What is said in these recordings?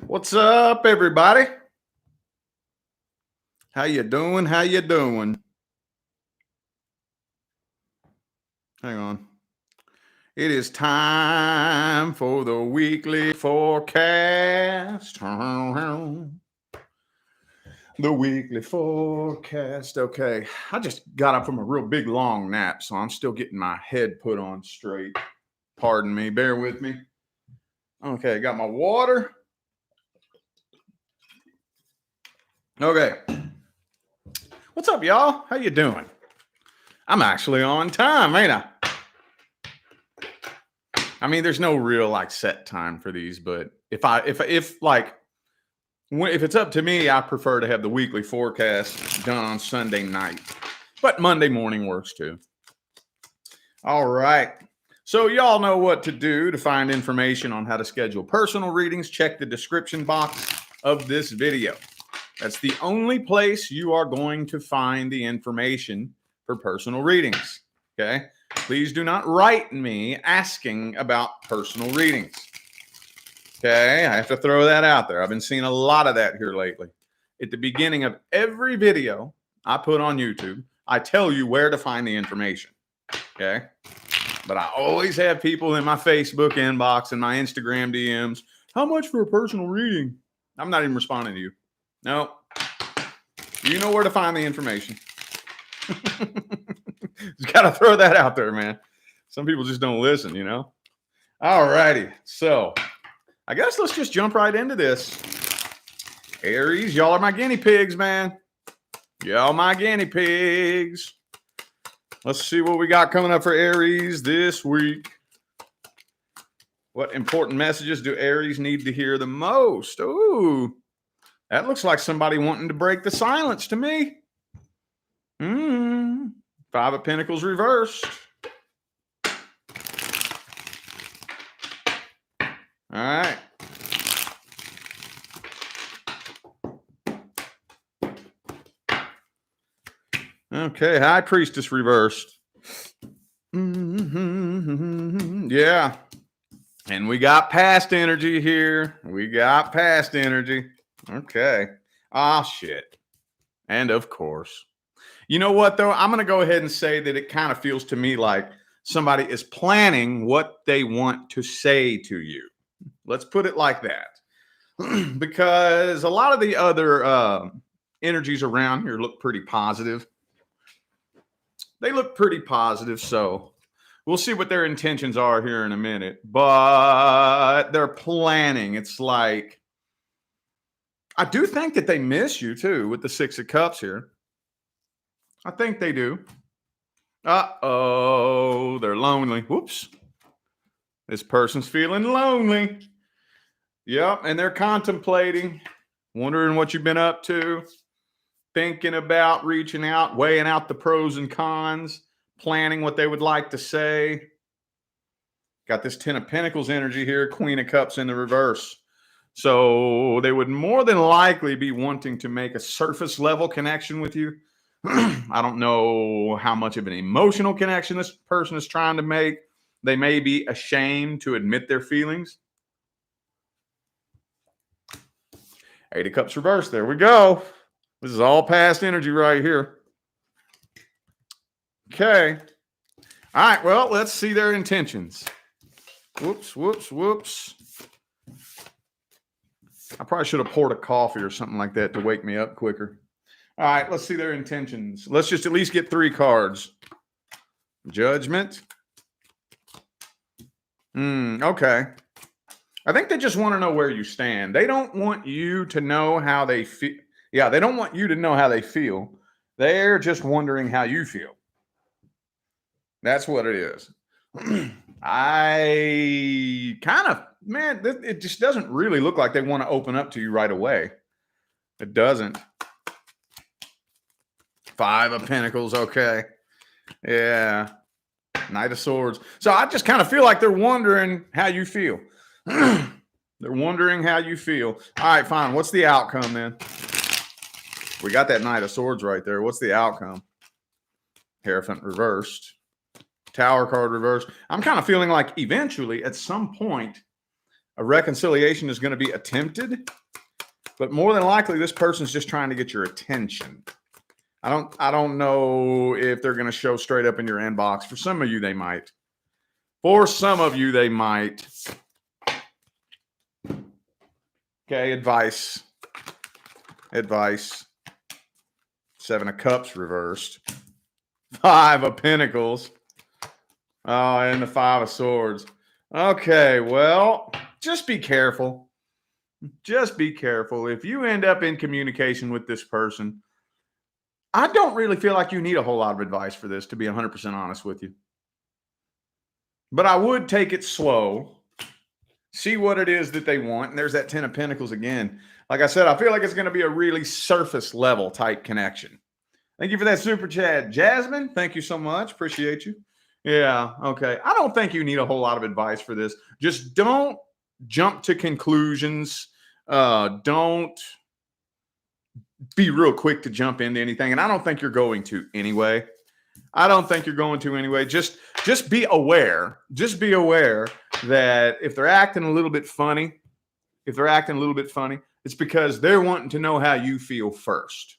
What's up, everybody? How you doing? How you doing? Hang on. It is time for the weekly forecast. The weekly forecast. Okay. I just got up from a real big long nap, so I'm still getting my head put on straight. Pardon me. Bear with me. Okay. Got my water. Okay. What's up, y'all? How you doing? I'm actually on time, ain't I? I mean, there's no real like set time for these, but if it's up to me, I prefer to have the weekly forecast done on Sunday night. But Monday morning works too. All right. So y'all know what to do to find information on how to schedule personal readings. Check the description box of this video. That's the only place you are going to find the information for personal readings. Okay? Please do not write me asking about personal readings. Okay? I have to throw that out there. I've been seeing a lot of that here lately. At the beginning of every video I put on YouTube, I tell you where to find the information. Okay? But I always have people in my Facebook inbox and my Instagram DMs. How much for a personal reading? I'm not even responding to you. No. You know where to find the information. Just got to throw that out there, man. Some people just don't listen, you know? All righty. So I guess let's just jump right into this. Aries, y'all are my guinea pigs, man. Y'all my guinea pigs. Let's see what we got coming up for Aries this week. What important messages do Aries need to hear the most? Ooh. That looks like somebody wanting to break the silence to me. Five of Pentacles reversed. All right. Okay, High Priestess reversed. Yeah. And we got past energy here. We got past energy. Okay. Ah, shit. And of course. You know what, though? I'm going to go ahead and say that it kind of feels to me like somebody is planning what they want to say to you. Let's put it like that. Because a lot of the other energies around here look pretty positive. They look pretty positive, so we'll see what their intentions are here in a minute. But they're planning. It's like, I do think that they miss you, too, with the Six of Cups here. I think they do. Uh-oh, they're lonely. Whoops. This person's feeling lonely. Yep, and they're contemplating, wondering what you've been up to, thinking about reaching out, weighing out the pros and cons, planning what they would like to say. Got this Ten of Pentacles energy here, Queen of Cups in the reverse. So they would more than likely be wanting to make a surface level connection with you. I don't know how much of an emotional connection this person is trying to make. They may be ashamed to admit their feelings. Eight of Cups reversed. There we go. This is all past energy right here. Okay. All right. Well, let's see their intentions. Whoops, whoops, whoops. I probably should have poured a coffee or something like that to wake me up quicker. All right, let's see their intentions. Let's just at least get 3 cards. Judgment. Okay. I think they just want to know where you stand. They don't want you to know how they feel. Yeah, they don't want you to know how they feel. They're just wondering how you feel. That's what it is. I kind of, man, it just doesn't really look like they want to open up to you right away. It doesn't. 5 of Pentacles, okay. Yeah. Knight of Swords. So I just kind of feel like they're wondering how you feel. They're wondering how you feel. All right, fine. What's the outcome then? We got that Knight of Swords right there. What's the outcome? Hierophant reversed. Tower card reversed. I'm kind of feeling like eventually at some point A reconciliation is going to be attempted, but more than likely, this person's just trying to get your attention. I don't know if they're going to show straight up in your inbox. For some of you, they might. For some of you, they might. Okay, advice. Advice. 7 of Cups reversed. 5 of Pentacles. Oh, and the 5 of Swords. Okay, well, just be careful. Just be careful. If you end up in communication with this person, I don't really feel like you need a whole lot of advice for this, to be 100% honest with you. But I would take it slow. See what it is that they want. And there's that 10 of Pentacles again. Like I said, I feel like it's going to be a really surface level type connection. Thank you for that super chat. Jasmine, thank you so much. Appreciate you. Yeah, okay. I don't think you need a whole lot of advice for this. Just don't jump to conclusions. Don't be real quick to jump into anything. And I don't think you're going to anyway. Just be aware. Just be aware that if they're acting a little bit funny, it's because they're wanting to know how you feel first.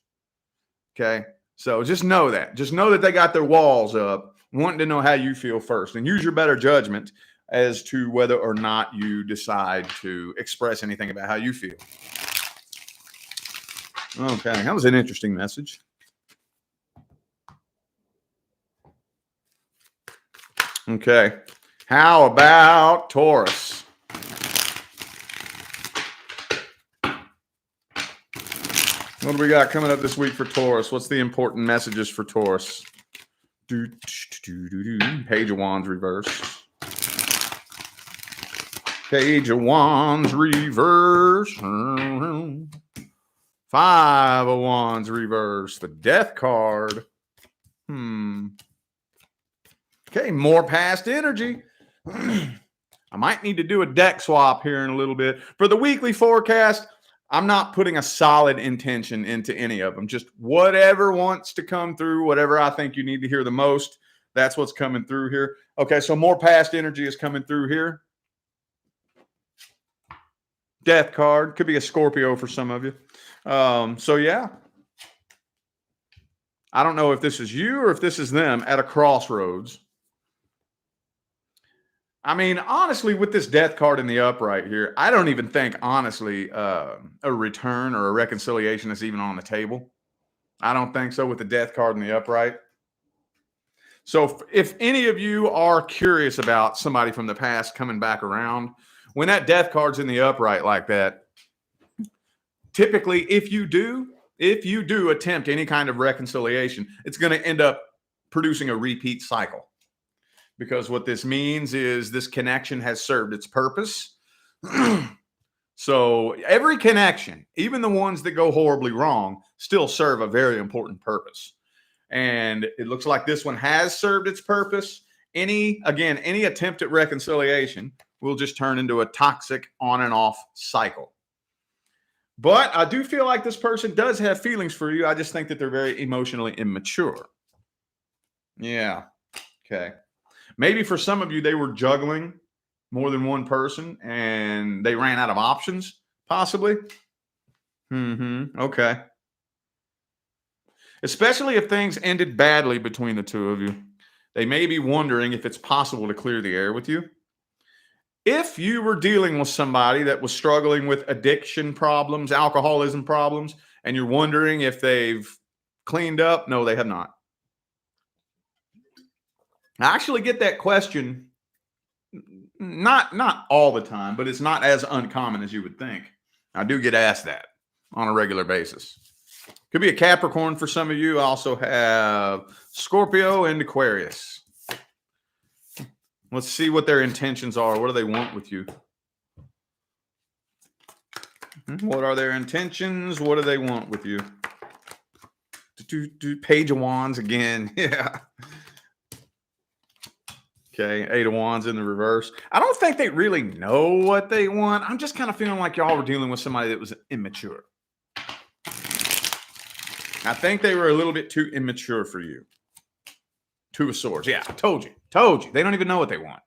Okay? So just know that. Just know that they got their walls up, wanting to know how you feel first. And use your better judgment as to whether or not you decide to express anything about how you feel. Okay, that was an interesting message. Okay, how about Taurus? What do we got coming up this week for Taurus? What's the important messages for Taurus? Page of Wands reverse. Page of Wands reverse. 5 of Wands reverse. The Death card. Okay, more past energy. I might need to do a deck swap here in a little bit. For the weekly forecast, I'm not putting a solid intention into any of them. Just whatever wants to come through, whatever I think you need to hear the most, that's what's coming through here. Okay, so more past energy is coming through here. Death card. Could be a Scorpio for some of you. So, yeah. I don't know if this is you or if this is them at a crossroads. I mean, honestly, with this Death card in the upright here, I don't even think, honestly, a return or a reconciliation is even on the table. I don't think so with the Death card in the upright. So if any of you are curious about somebody from the past coming back around, when that Death card's in the upright like that, typically, if you do attempt any kind of reconciliation, it's going to end up producing a repeat cycle. Because what this means is this connection has served its purpose. So every connection, even the ones that go horribly wrong, still serve a very important purpose. And it looks like this one has served its purpose. Any attempt at reconciliation will just turn into a toxic on and off cycle. But I do feel like this person does have feelings for you. I just think that they're very emotionally immature. Yeah. Okay. Maybe for some of you, they were juggling more than one person and they ran out of options, possibly. Okay. Especially if things ended badly between the two of you. They may be wondering if it's possible to clear the air with you. If you were dealing with somebody that was struggling with addiction problems, alcoholism problems, and you're wondering if they've cleaned up, no, they have not. I actually get that question, not all the time, but it's not as uncommon as you would think. I do get asked that on a regular basis. Could be a Capricorn for some of you. I also have Scorpio and Aquarius. Let's see what their intentions are. What do they want with you? What are their intentions? What do they want with you? Page of Wands again. Yeah. Okay, 8 of Wands in the reverse. I don't think they really know what they want. I'm just kind of feeling like y'all were dealing with somebody that was immature. I think they were a little bit too immature for you. 2 of Swords. Yeah, I told you. They don't even know what they want.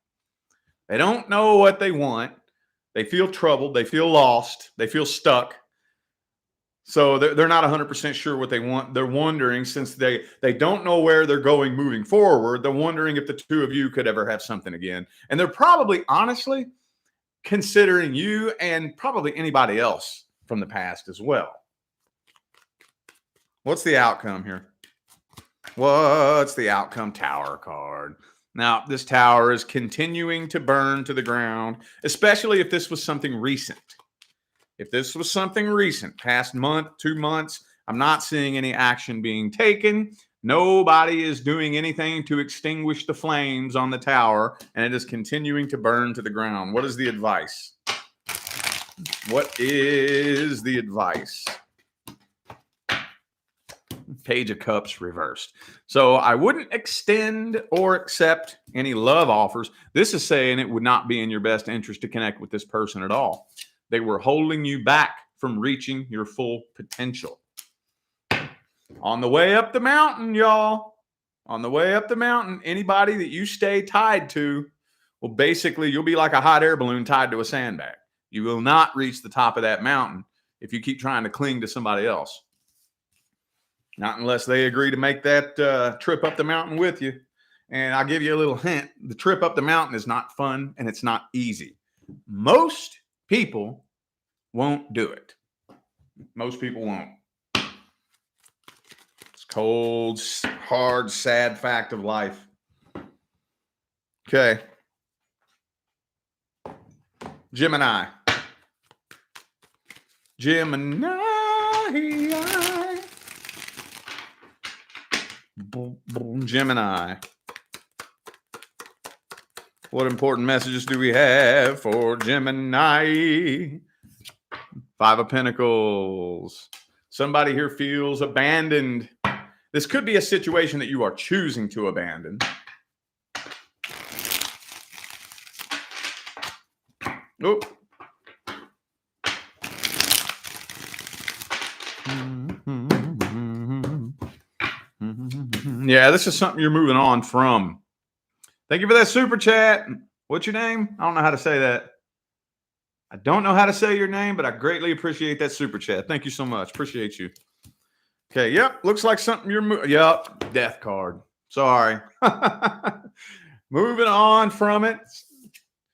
They don't know what they want. They feel troubled. They feel lost. They feel stuck. So they're not 100% sure what they want. They're wondering, since they don't know where they're going moving forward, they're wondering if the two of you could ever have something again. And they're probably, honestly, considering you and probably anybody else from the past as well. What's the outcome here? What's the outcome? Tower card. Now, this tower is continuing to burn to the ground, especially if this was something recent. If this was something recent, past month, 2 months, I'm not seeing any action being taken. Nobody is doing anything to extinguish the flames on the tower, and it is continuing to burn to the ground. What is the advice? What is the advice? Page of Cups reversed. So I wouldn't extend or accept any love offers. This is saying it would not be in your best interest to connect with this person at all. They were holding you back from reaching your full potential. On the way up the mountain, y'all, on the way up the mountain, anybody that you stay tied to, well, basically, you'll be like a hot air balloon tied to a sandbag. You will not reach the top of that mountain if you keep trying to cling to somebody else. Not unless they agree to make that trip up the mountain with you. And I'll give you a little hint. The trip up the mountain is not fun, and it's not easy. Most people won't do it. Most people won't. It's cold, hard, sad fact of life. Okay. Gemini. Gemini. Gemini. What important messages do we have for Gemini? 5 of Pentacles. Somebody here feels abandoned. This could be a situation that you are choosing to abandon. Oop. Yeah, this is something you're moving on from. Thank you for that super chat. What's your name? I don't know how to say that. I don't know how to say your name, but I greatly appreciate that super chat. Thank you so much. Appreciate you. Okay, yep. Looks like something you're moving. Yep, death card. Sorry. Moving on from it.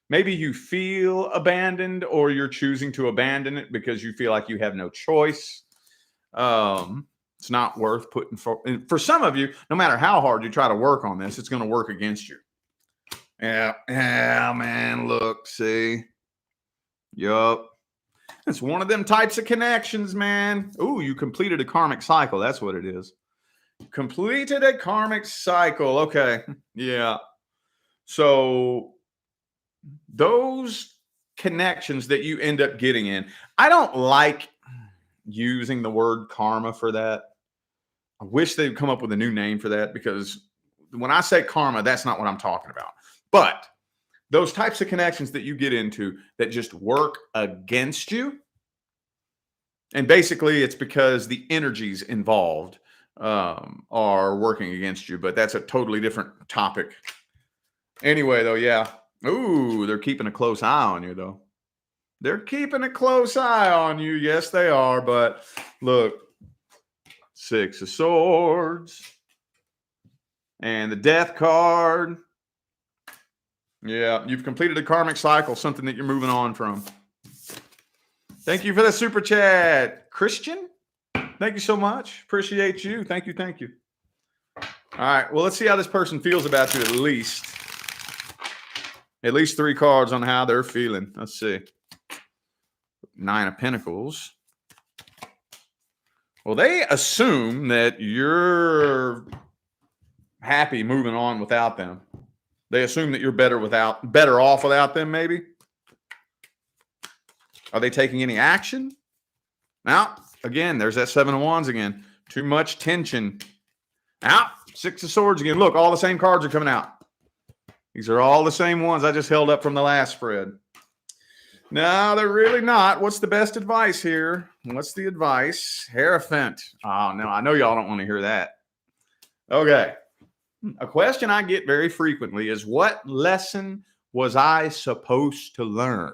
Maybe you feel abandoned, or you're choosing to abandon it because you feel like you have no choice. It's not worth putting for some of you. No matter how hard you try to work on this, it's going to work against you. Yeah, man. Look, see. Yup. It's one of them types of connections, man. Ooh, you completed a karmic cycle. That's what it is. Completed a karmic cycle. Okay. Yeah. So those connections that you end up getting in, I don't like using the word karma for that. I wish they'd come up with a new name for that, because when I say karma, that's not what I'm talking about. But those types of connections that you get into that just work against you. And basically it's because the energies involved are working against you. But that's a totally different topic. Anyway, though, yeah. Ooh, they're keeping a close eye on you, though. They're keeping a close eye on you. Yes, they are. But look, 6 of Swords and the Death card. Yeah, you've completed a karmic cycle, something that you're moving on from. Thank you for the super chat, Christian. Thank you so much. Appreciate you. Thank you. Thank you. All right. Well, let's see how this person feels about you at least. At least 3 cards on how they're feeling. Let's see. 9 of Pentacles. Well, they assume that you're happy moving on without them. They assume that you're better off without them, maybe. Are they taking any action? Now, again, there's that 7 of Wands again. Too much tension. Now, 6 of Swords again. Look, all the same cards are coming out. These are all the same ones I just held up from the last spread. No, they're really not. What's the best advice here? What's the advice? Hierophant. Oh, no, I know y'all don't want to hear that. Okay. A question I get very frequently is, what lesson was I supposed to learn?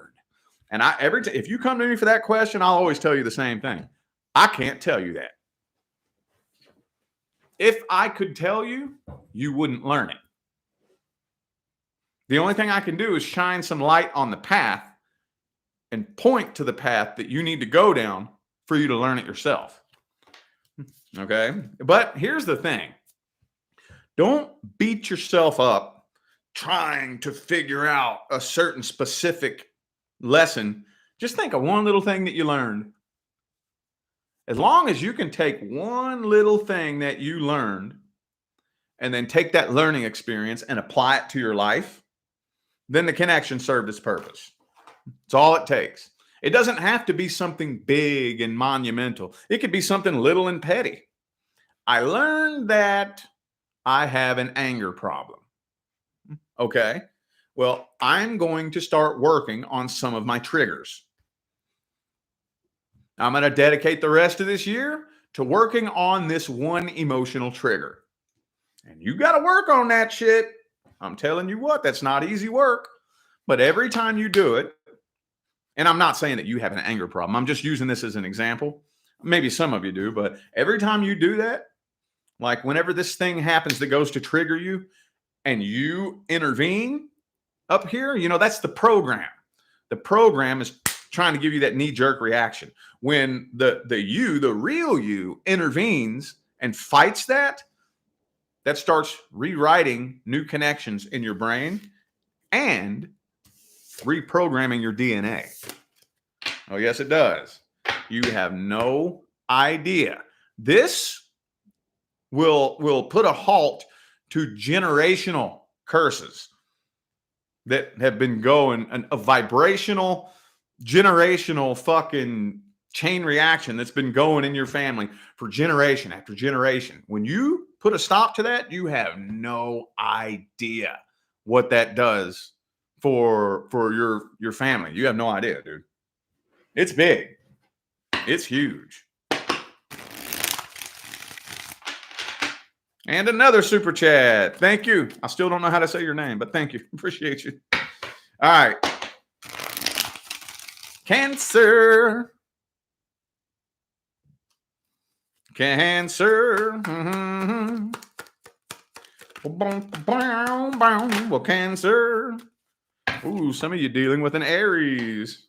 And if you come to me for that question, I'll always tell you the same thing. I can't tell you that. If I could tell you, you wouldn't learn it. The only thing I can do is shine some light on the path and point to the path that you need to go down for you to learn it yourself. Okay? But here's the thing. Don't beat yourself up trying to figure out a certain specific lesson. Just think of one little thing that you learned. As long as you can take one little thing that you learned and then take that learning experience and apply it to your life, then the connection served its purpose. It's all it takes. It doesn't have to be something big and monumental. It could be something little and petty. I learned that I have an anger problem. Okay. Well, I'm going to start working on some of my triggers. I'm going to dedicate the rest of this year to working on this one emotional trigger. And you got to work on that shit. I'm telling you what, that's not easy work. But every time you do it, and I'm not saying that you have an anger problem. I'm just using this as an example. Maybe some of you do, but every time you do that, like whenever this thing happens that goes to trigger you and you intervene up here, that's the program. The program is trying to give you that knee-jerk reaction. When the real you intervenes and fights that starts rewriting new connections in your brain and reprogramming your DNA. Oh, yes, it does. You have no idea. This will put a halt to generational curses that have been going, a vibrational, generational fucking chain reaction that's been going in your family for generation after generation. When you put a stop to that, you have no idea what that does for your family. You have no idea, dude. It's big. It's huge. And another super chat. Thank you. I still don't know how to say your name, but thank you. Appreciate you. All right. Cancer. Cancer. Mm-hmm. Well, Cancer. Ooh, some of you dealing with an Aries.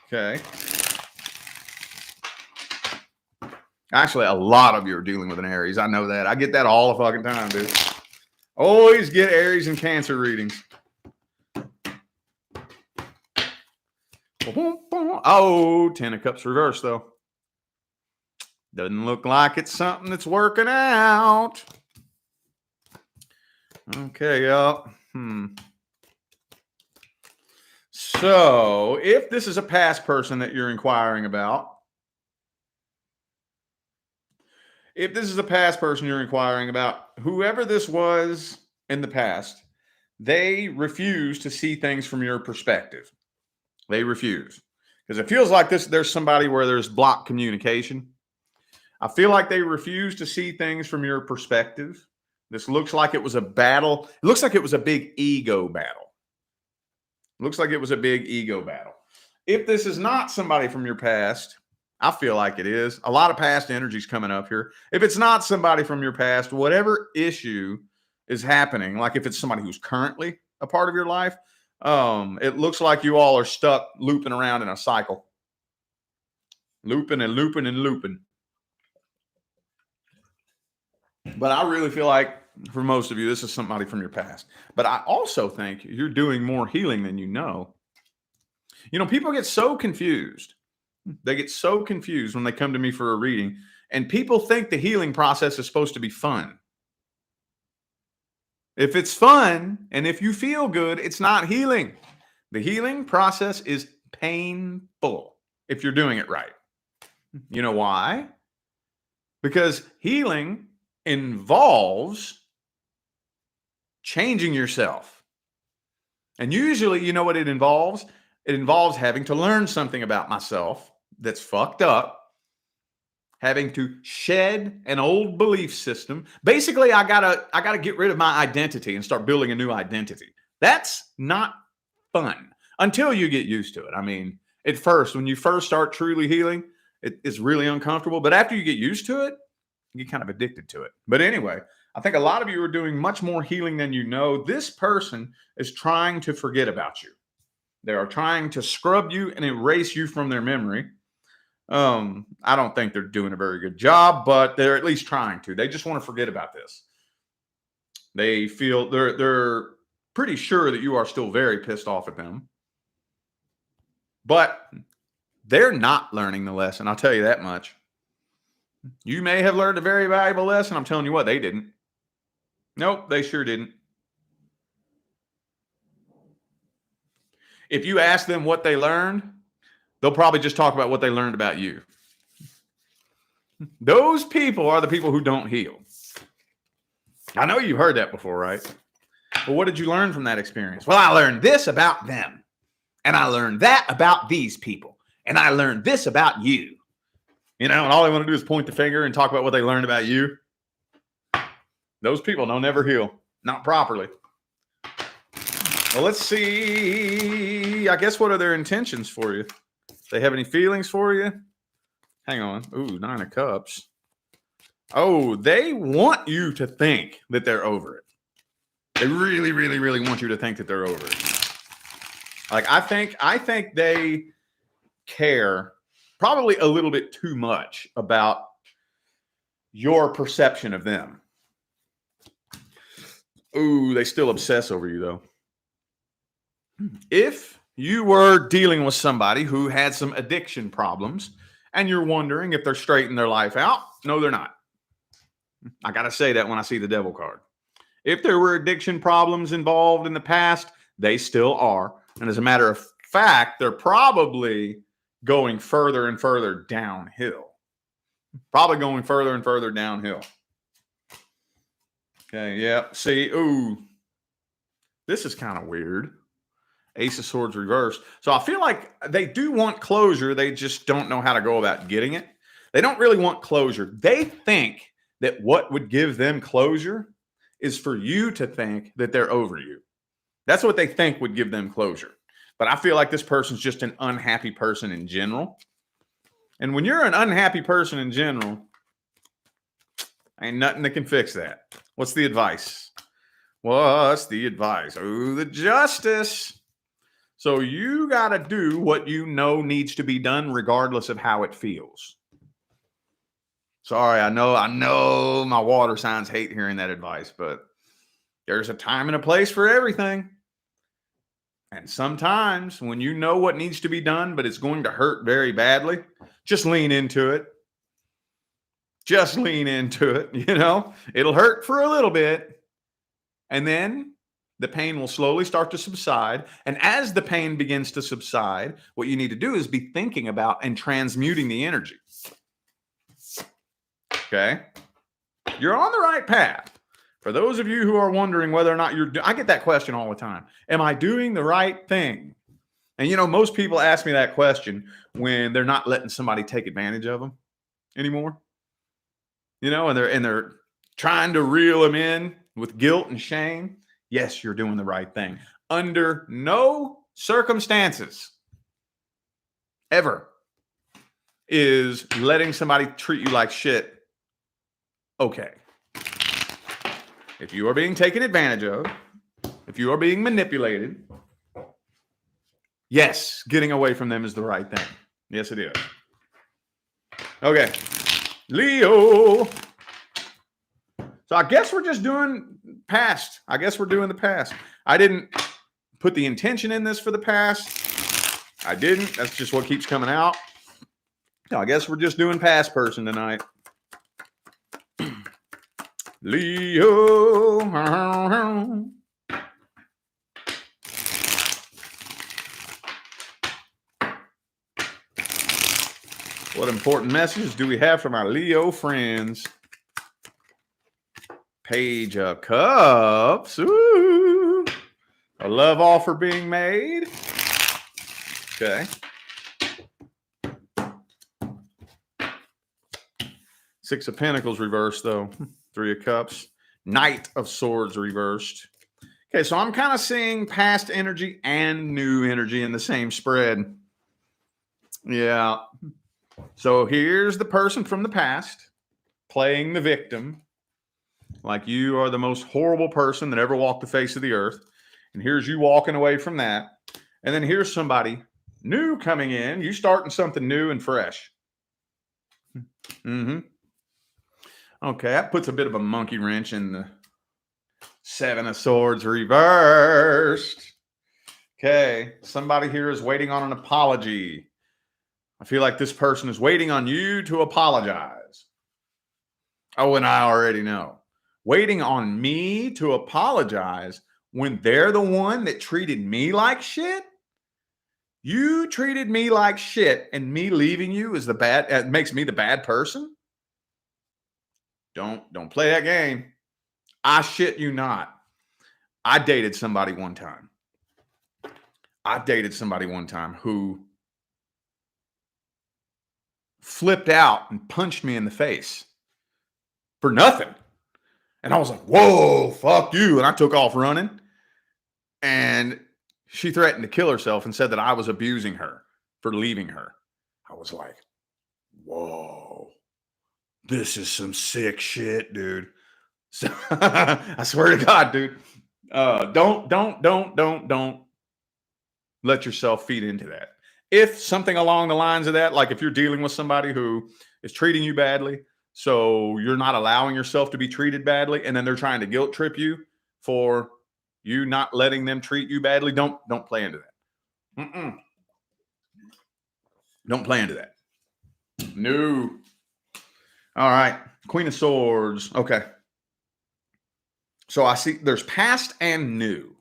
Okay. Actually, a lot of you are dealing with an Aries. I know that. I get that all the fucking time, dude. Always get Aries and Cancer readings. Oh, 10 of Cups reversed, though. Doesn't look like it's something that's working out. Okay, y'all. So, if this is a past person that you're inquiring about, whoever this was in the past, they refuse to see things from your perspective. They refuse. Because it feels like there's somebody where there's blocked communication. I feel like they refuse to see things from your perspective. This looks like it was a battle. It looks like it was a big ego battle. If this is not somebody from your past, I feel like it is. A lot of past energies coming up here. If it's not somebody from your past, whatever issue is happening, like if it's somebody who's currently a part of your life, it looks like you all are stuck looping around in a cycle. Looping and looping and looping. But I really feel like for most of you, this is somebody from your past. But I also think you're doing more healing than you know. People get so confused. They get so confused when they come to me for a reading. And people think the healing process is supposed to be fun. If it's fun and if you feel good, it's not healing. The healing process is painful if you're doing it right. You know why? Because healing involves changing yourself. And usually, you know what it involves? It involves having to learn something about myself that's fucked up, having to shed an old belief system. Basically, I gotta get rid of my identity and start building a new identity. That's not fun. until you get used to it. I mean, at first, when you first start truly healing, it's really uncomfortable. But after you get used to it, you get kind of addicted to it. But anyway, I think a lot of you are doing much more healing than you know. This person is trying to forget about you. They are trying to scrub you and erase you from their memory. I don't think they're doing a very good job, but they're at least trying to. They just want to forget about this. They feel they're pretty sure that you are still very pissed off at them. But they're not learning the lesson. I'll tell you that much. You may have learned a very valuable lesson. I'm telling you what, they didn't. Nope, they sure didn't. If you ask them what they learned, they'll probably just talk about what they learned about you. Those people are the people who don't heal. I know you've heard that before, right? But what did you learn from that experience? Well, I learned this about them. And I learned that about these people. And I learned this about you. You know, and all they want to do is point the finger and talk about what they learned about you. Those people don't ever heal. Not properly. Well, let's see. I guess what are their intentions for you? Do they have any feelings for you? Hang on. Ooh, 9 of Cups. Oh, they want you to think that they're over it. They really, really, really want you to think that they're over it. Like, I think they care probably a little bit too much about your perception of them. Ooh, they still obsess over you, though. If you were dealing with somebody who had some addiction problems and you're wondering if they're straightening their life out, no, they're not. I got to say that when I see the devil card. If there were addiction problems involved in the past, they still are. And as a matter of fact, they're probably going further and further downhill. Probably going further and further downhill. Okay, yeah. See, ooh, this is kind of weird. Ace of Swords reversed. So I feel like they do want closure. They just don't know how to go about getting it. They don't really want closure. They think that what would give them closure is for you to think that they're over you. That's what they think would give them closure. But I feel like this person's just an unhappy person in general. And when you're an unhappy person in general, ain't nothing that can fix that. What's the advice? What's the advice? Oh, the Justice. So you got to do what you know needs to be done regardless of how it feels. Sorry, I know my water signs hate hearing that advice, but there's a time and a place for everything. And sometimes when you know what needs to be done, but it's going to hurt very badly, just lean into it. Just lean into it, you know. It'll hurt for a little bit. And then the pain will slowly start to subside. And as the pain begins to subside, what you need to do is be thinking about and transmuting the energy. Okay? You're on the right path. For those of you who are wondering whether or not I get that question all the time. Am I doing the right thing? And you know, most people ask me that question when they're not letting somebody take advantage of them anymore. You know, and they're trying to reel them in with guilt and shame. Yes, you're doing the right thing. Under no circumstances ever is letting somebody treat you like shit okay. If you are being taken advantage of, if you are being manipulated, yes, getting away from them is the right thing. Yes, it is. Okay. Leo. So I guess we're just doing past. I guess we're doing the past. I didn't put the intention in this for the past. I didn't. That's just what keeps coming out. So I guess we're just doing past person tonight. Leo. What important messages do we have from our Leo friends? Page of Cups. Ooh. A love offer being made. Okay. Six of Pentacles reversed, though. 3 of Cups. Knight of Swords reversed. Okay, so I'm kind of seeing past energy and new energy in the same spread. Yeah. So here's the person from the past playing the victim, like you are the most horrible person that ever walked the face of the earth. And here's you walking away from that. And then here's somebody new coming in, you starting something new and fresh. Mm-hmm. Okay, that puts a bit of a monkey wrench in the Seven of Swords reversed. Okay, somebody here is waiting on an apology. I feel like this person is waiting on you to apologize. Oh, and I already know. Waiting on me to apologize when they're the one that treated me like shit? You treated me like shit, and me leaving you is the bad, makes me the bad person? Don't play that game. I shit you not. I dated somebody one time. Who flipped out and punched me in the face for nothing. And I was like, whoa, fuck you. And I took off running. And she threatened to kill herself and said that I was abusing her for leaving her. I was like, whoa, this is some sick shit, dude. So, I swear to God, dude, don't let yourself feed into that. If something along the lines of that, like if you're dealing with somebody who is treating you badly, so you're not allowing yourself to be treated badly, and then they're trying to guilt trip you for you not letting them treat you badly, don't play into that. Don't play into that. No. All right. Queen of Swords. Okay. So I see there's past and new.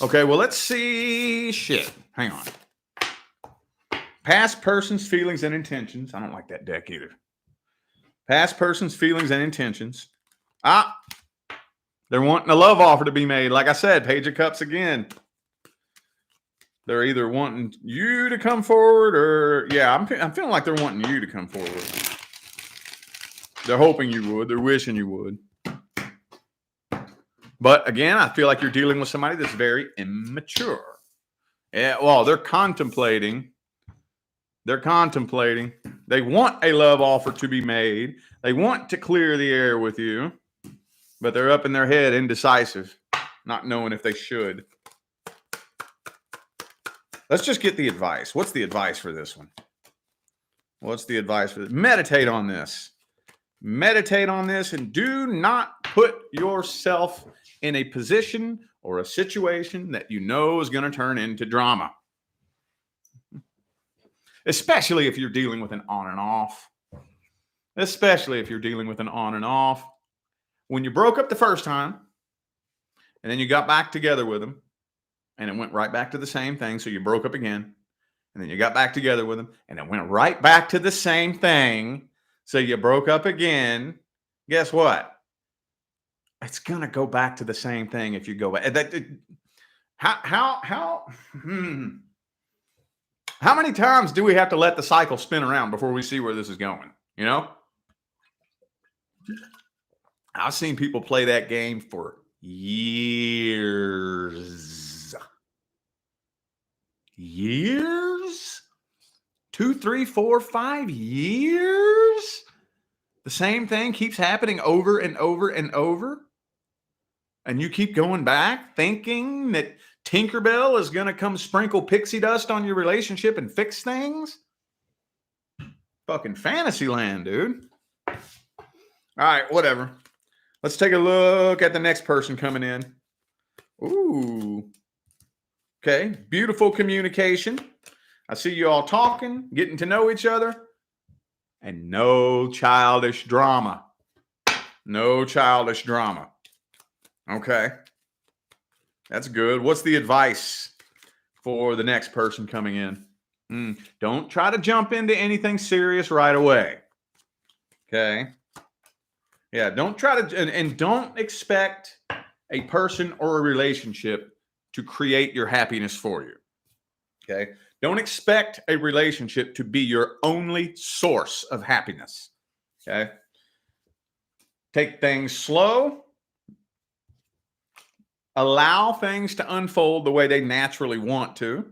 Okay, well, let's see. Shit. Hang on. Past person's feelings and intentions. I don't like that deck either. Past person's feelings and intentions. They're wanting a love offer to be made. Like I said, Page of Cups again. They're either wanting you to come forward or, yeah, I'm feeling like they're wanting you to come forward. They're hoping you would. They're wishing you would. But again, I feel like you're dealing with somebody that's very immature. Yeah, well, they're contemplating. They want a love offer to be made. They want to clear the air with you, but they're up in their head, indecisive, not knowing if they should. Let's just get the advice. What's the advice for this one? What's the advice for this? Meditate on this. Meditate on this and do not put yourself in a position or a situation that you know is going to turn into drama. Especially if you're dealing with an on and off. When you broke up the first time and then you got back together with them and it went right back to the same thing. So you broke up again and then you got back together with them and it went right back to the same thing. So you broke up again. Guess what? It's going to go back to the same thing if you go back. How many times do we have to let the cycle spin around before we see where this is going? You know? I've seen people play that game for years. 2, 3, 4, 5 years. The same thing keeps happening over and over and over. And you keep going back thinking that Tinkerbell is going to come sprinkle pixie dust on your relationship and fix things. Fucking fantasy land, dude. All right, whatever. Let's take a look at the next person coming in. Ooh. Okay, beautiful communication. I see you all talking, getting to know each other, and no childish drama. Okay. That's good. What's the advice for the next person coming in? Don't try to jump into anything serious right away. Okay. Yeah, don't try to, and don't expect a person or a relationship to create your happiness for you. Okay. Don't expect a relationship to be your only source of happiness. Okay. Take things slow. allow things to unfold the way they naturally want to.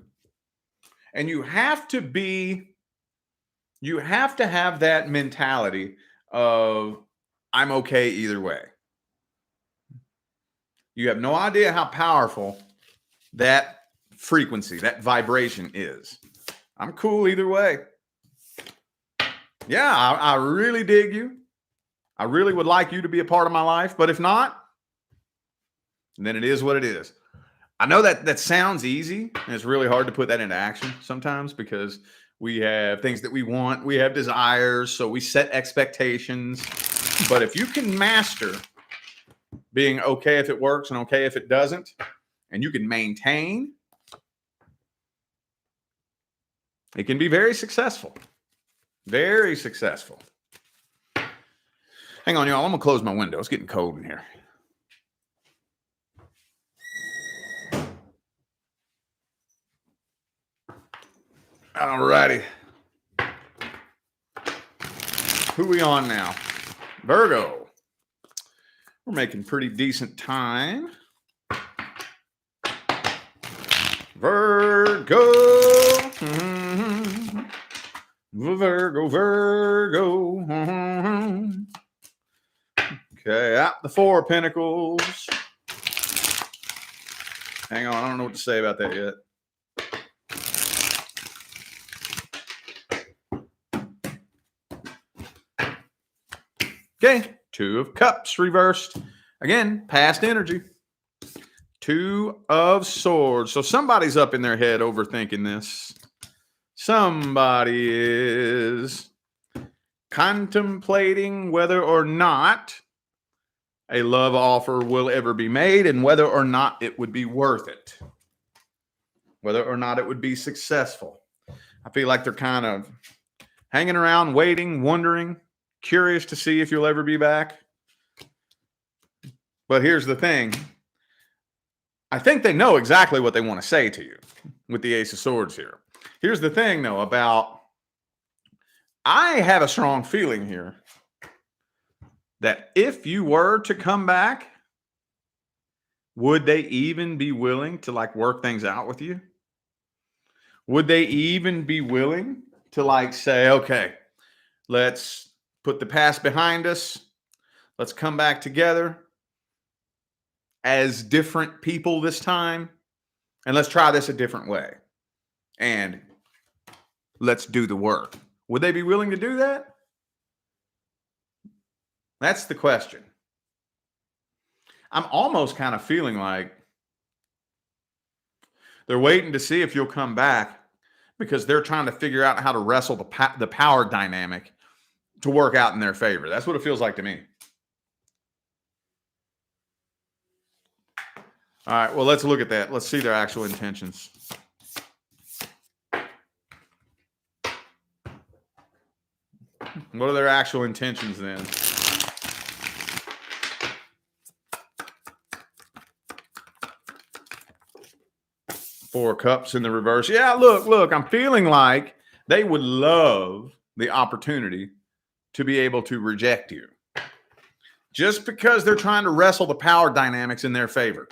And you have to have that mentality of, I'm okay either way. You have no idea how powerful that frequency, that vibration is. I'm cool either way. Yeah, I really dig you. I really would like you to be a part of my life. But if not, then it is what it is. I know that sounds easy, and it's really hard to put that into action sometimes because we have things that we want. We have desires, so we set expectations. But if you can master being okay if it works and okay if it doesn't, and you can maintain, it can be very successful. Very successful. Hang on, y'all. I'm going to close my window. It's getting cold in here. All righty. Who we on now? Virgo. We're making pretty decent time. Virgo. Mm-hmm. Virgo. Mm-hmm. Okay, out the Four of Pentacles. Hang on, I don't know what to say about that yet. Okay, Two of Cups reversed. Again, past energy. Two of Swords. So somebody's up in their head overthinking this. Somebody is contemplating whether or not a love offer will ever be made and whether or not it would be worth it. Whether or not it would be successful. I feel like they're kind of hanging around, waiting, wondering, curious to see if you'll ever be back. But here's the thing. I think they know exactly what they want to say to you with the Ace of Swords here. Here's the thing, though, about I have a strong feeling here that if you were to come back, would they even be willing to like work things out with you? Would they even be willing to like say, okay, let's put the past behind us. Let's come back together as different people this time. And let's try this a different way. And let's do the work. Would they be willing to do that? That's the question. I'm almost kind of feeling like they're waiting to see if you'll come back because they're trying to figure out how to wrestle the power dynamic to work out in their favor. That's what it feels like to me. All right, well, let's look at that. Let's see their actual intentions. What are their actual intentions then? Four of Cups in the reverse. Yeah, look, I'm feeling like they would love the opportunity to be able to reject you. Just because they're trying to wrestle the power dynamics in their favor.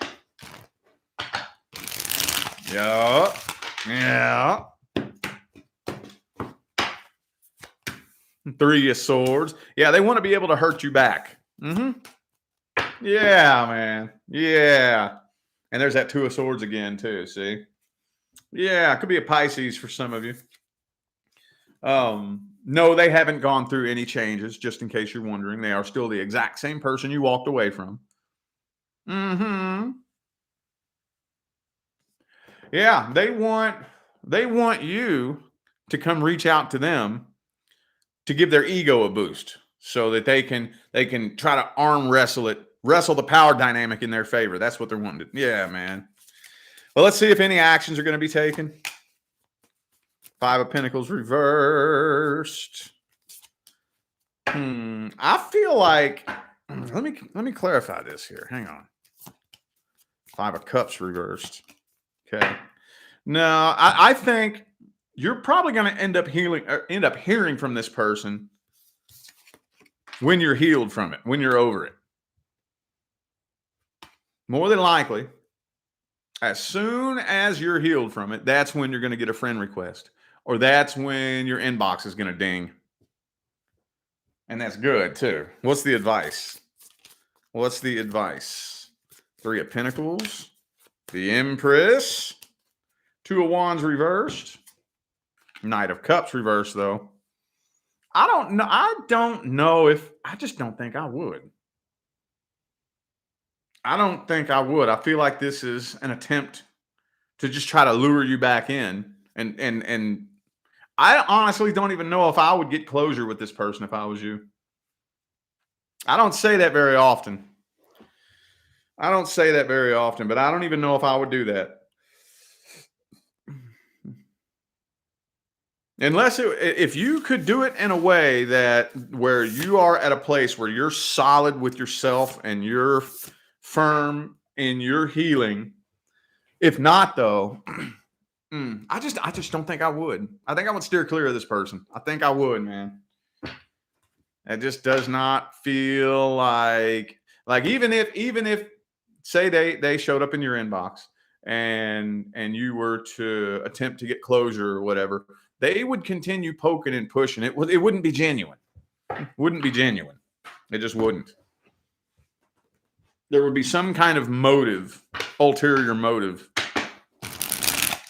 Yeah. Three of Swords. Yeah, they want to be able to hurt you back. Mm-hmm. Yeah, man. Yeah. And there's that Two of Swords again, too. See? Yeah, it could be a Pisces for some of you. No, they haven't gone through any changes, just in case you're wondering. They are still the exact same person you walked away from. Mm-hmm. Yeah, they want you to come reach out to them to give their ego a boost so that they can try to arm wrestle the power dynamic in their favor. That's what they're wanting to. Yeah, man. Well, let's see if any actions are going to be taken. Five of Pentacles reversed. I feel like let me clarify this here. Hang on. Five of Cups reversed. Okay. No, I think you're probably going to end up hearing from this person when you're healed from it, when you're over it. More than likely, As soon as you're healed from it, that's when you're going to get a friend request, or that's when your inbox is going to ding. And that's good too. What's the advice? What's the advice? 3 of Pentacles, the Empress, 2 of Wands reversed, Knight of Cups reversed though. I don't know. I just don't think I would. I don't think I would. I feel like this is an attempt to just try to lure you back in. And I honestly don't even know if I would get closure with this person if I was you. I don't say that very often. But I don't even know if I would do that. Unless if you could do it in a way that where you are at a place where you're solid with yourself and you're firm in your healing. If not, though, I just don't think I would. I think I would steer clear of this person. I think I would, man. It just does not feel like even if say they showed up in your inbox and you were to attempt to get closure or whatever, they would continue poking and pushing. It wouldn't be genuine. It just wouldn't. There would be some kind of motive, ulterior motive.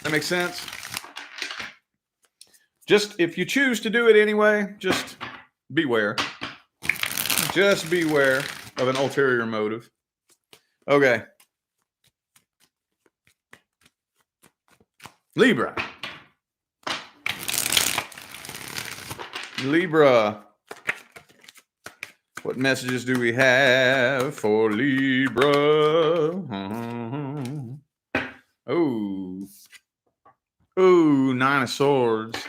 That makes sense? Just if you choose to do it anyway, just beware. Just beware of an ulterior motive. Okay. Libra. What messages do we have for Libra? Oh, 9 of Swords.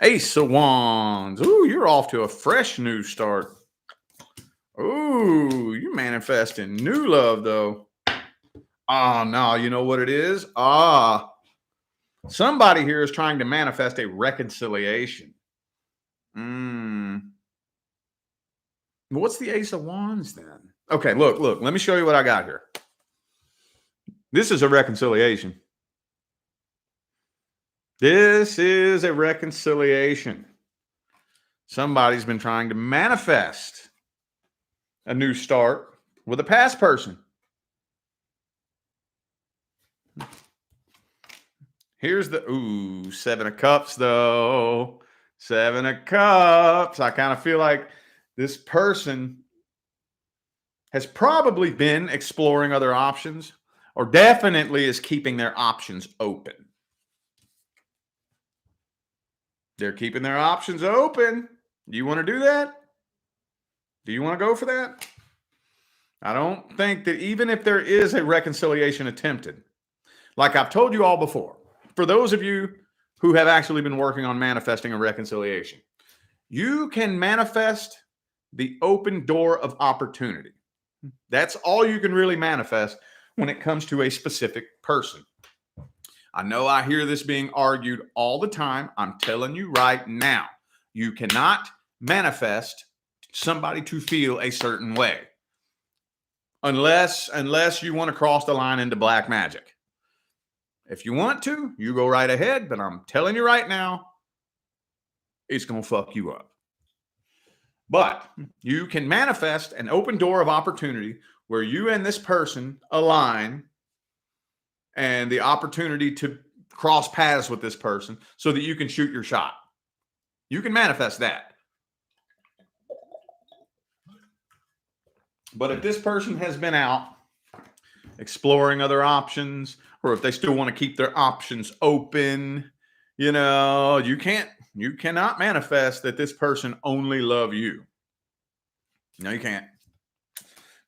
Ace of Wands. Ooh, you're off to a fresh new start. Ooh, you're manifesting new love, though. Oh, no, you know what it is? Somebody here is trying to manifest a reconciliation. What's the Ace of Wands then? Okay, look. Let me show you what I got here. This is a reconciliation. This is a reconciliation. Somebody's been trying to manifest a new start with a past person. Here's the 7 of Cups, though. 7 of Cups. I kind of feel like this person has probably been exploring other options, or definitely is keeping their options open. They're keeping their options open. Do you want to do that? Do you want to go for that? I don't think that even if there is a reconciliation attempted, like I've told you all before, for those of you who have actually been working on manifesting a reconciliation, you can manifest the open door of opportunity. That's all you can really manifest when it comes to a specific person. I know I hear this being argued all the time. I'm telling you right now, you cannot manifest somebody to feel a certain way unless you want to cross the line into black magic. If you want to, you go right ahead, but I'm telling you right now, it's going to fuck you up. But you can manifest an open door of opportunity where you and this person align, and the opportunity to cross paths with this person so that you can shoot your shot. You can manifest that. But if this person has been out exploring other options, or if they still want to keep their options open, you cannot manifest that this person only love you. No, you can't.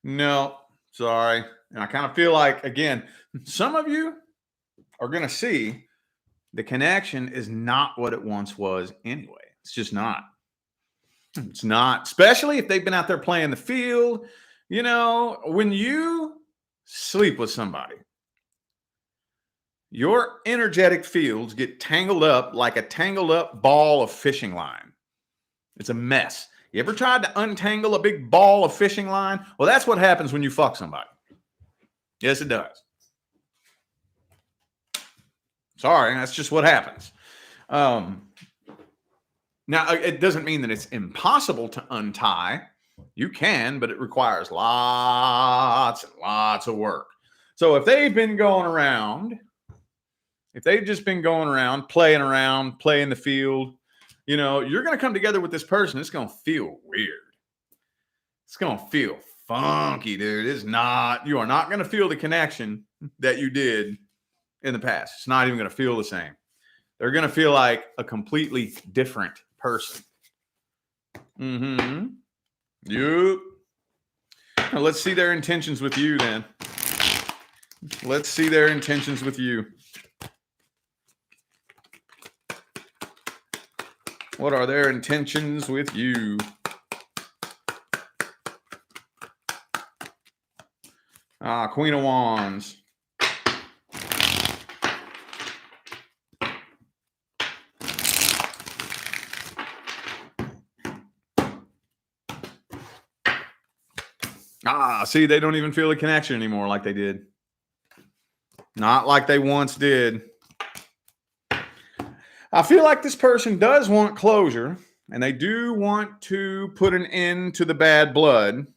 No, sorry. And I kind of feel like, again, some of you are going to see the connection is not what it once was anyway. It's just not. It's not, especially if they've been out there playing the field. When you sleep with somebody, Your energetic fields get tangled up like a tangled up ball of fishing line. It's a mess. You ever tried to untangle a big ball of fishing line? Well, that's what happens when you fuck somebody. Yes, it does. Sorry, that's just what happens. Now, it doesn't mean that it's impossible to untie. You can, but it requires lots and lots of work. So if they've been going around, if they've just been going around, playing the field, you know, you're going to come together with this person. It's going to feel weird. It's going to feel funky, dude. It's not, you are not going to feel the connection that you did in the past. It's not even going to feel the same. They're going to feel like a completely different person. Yep. Now let's see their intentions with you then. Let's see their intentions with you. What are their intentions with you? Queen of Wands. See, they don't even feel a connection anymore like they did. Not like they once did. I feel like this person does want closure, and they do want to put an end to the bad blood,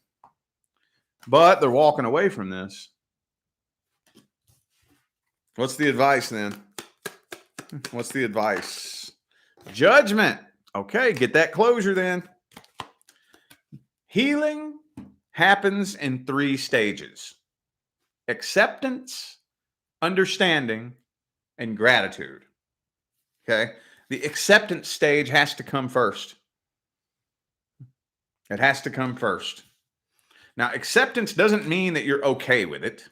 but they're walking away from this. What's the advice then? What's the advice? Judgment. Okay, get that closure then. Healing happens in 3 stages: acceptance, understanding, and gratitude. Okay. The acceptance stage has to come first. It has to come first. Now, acceptance doesn't mean that you're okay with it.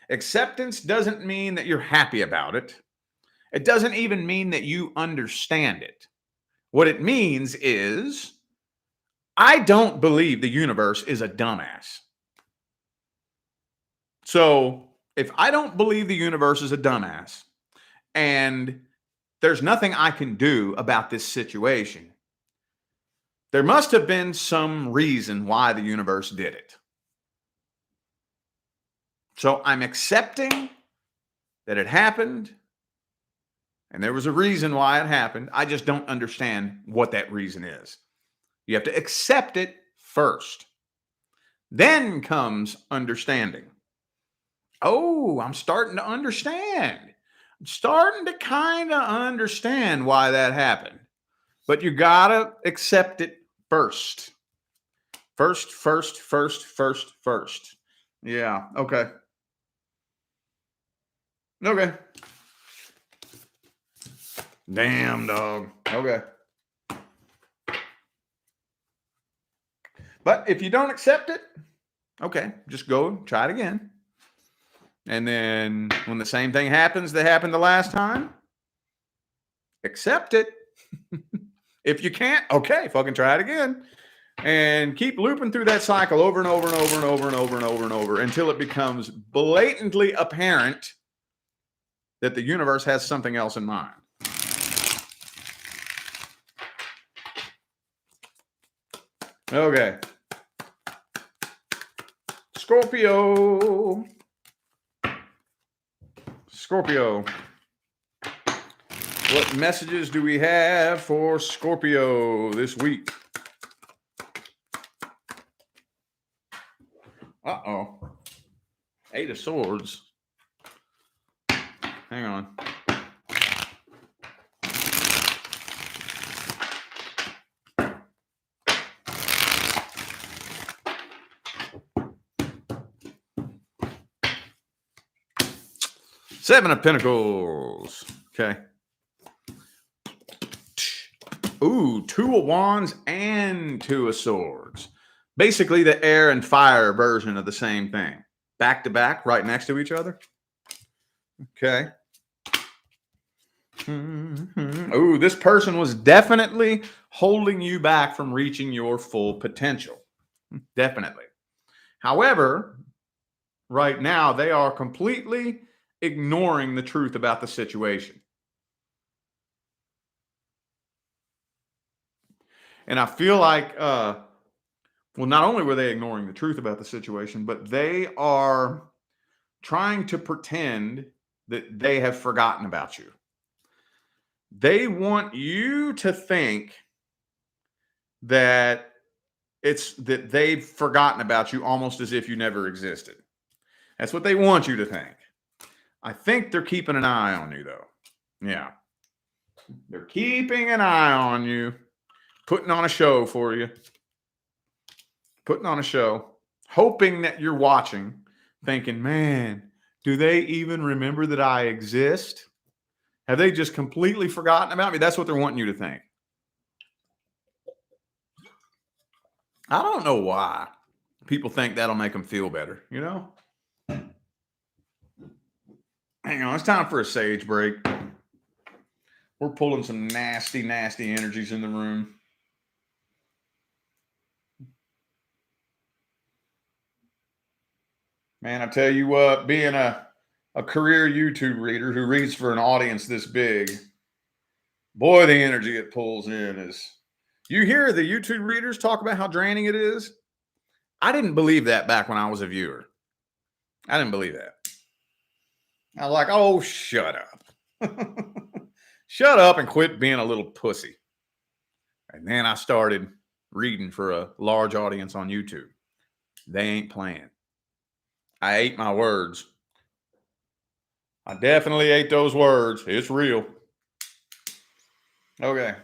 Acceptance doesn't mean that you're happy about it. It doesn't even mean that you understand it. What it means is, I don't believe the universe is a dumbass. So if I don't believe the universe is a dumbass and there's nothing I can do about this situation, there must have been some reason why the universe did it. So I'm accepting that it happened, and there was a reason why it happened. I just don't understand what that reason is. You have to accept it first. Then comes understanding. Oh, I'm starting to understand. I'm starting to kind of understand why that happened. But you got to accept it first. First. Yeah, okay. Okay. Damn, dog. Okay. But if you don't accept it, okay, just go try it again. And then when the same thing happens that happened the last time, accept it. If you can't, okay, fucking try it again. And keep looping through that cycle over and over and over and over and over and over and over until it becomes blatantly apparent that the universe has something else in mind. Okay. Scorpio. What messages do we have for Scorpio this week? Uh-oh. 8 of Swords. Hang on. Seven of Pentacles. Okay. Ooh, 2 of Wands and 2 of Swords. Basically the air and fire version of the same thing. Back to back, right next to each other. Okay. Ooh, this person was definitely holding you back from reaching your full potential. Definitely. However, right now they are completely ignoring the truth about the situation. And I feel like, well, not only were they ignoring the truth about the situation, but they are trying to pretend that they have forgotten about you. They want you to think that they've forgotten about you, almost as if you never existed. That's what they want you to think. I think they're keeping an eye on you, though. Yeah. They're keeping an eye on you, putting on a show for you, putting on a show, hoping that you're watching, thinking, man, do they even remember that I exist? Have they just completely forgotten about me? That's what they're wanting you to think. I don't know why people think that'll make them feel better, you know? Hang on, it's time for a sage break. We're pulling some nasty, nasty energies in the room. Man, I tell you what, being a career YouTube reader who reads for an audience this big, boy, the energy it pulls in is... You hear the YouTube readers talk about how draining it is? I didn't believe that back when I was a viewer. I didn't believe that. I was like, oh, shut up. Shut up and quit being a little pussy. And then I started reading for a large audience on YouTube. They ain't playing. I ate my words. I definitely ate those words. It's real. Okay.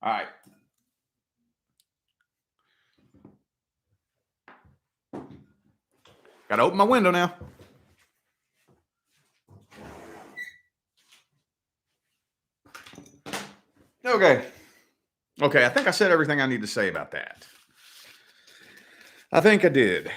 All right. Got to open my window now. Okay. Okay, I think I said everything I need to say about that. I think I did.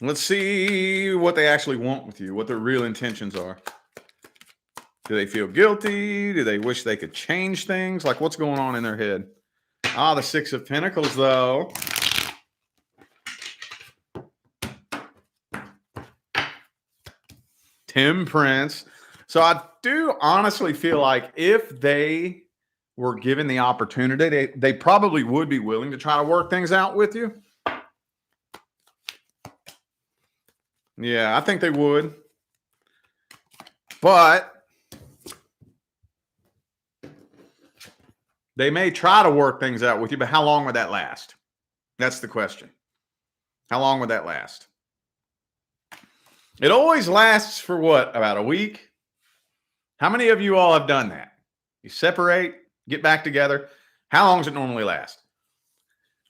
Let's see what they actually want with you, what their real intentions are. Do they feel guilty? Do they wish they could change things? Like, what's going on in their head? Ah, the Six of Pentacles, though. Temperance. So I do honestly feel like if they were given the opportunity, they probably would be willing to try to work things out with you. Yeah, I think they would. But they may try to work things out with you, but how long would that last? That's the question. How long would that last? It always lasts for what? About a week? How many of you all have done that? You separate, get back together. How long does it normally last?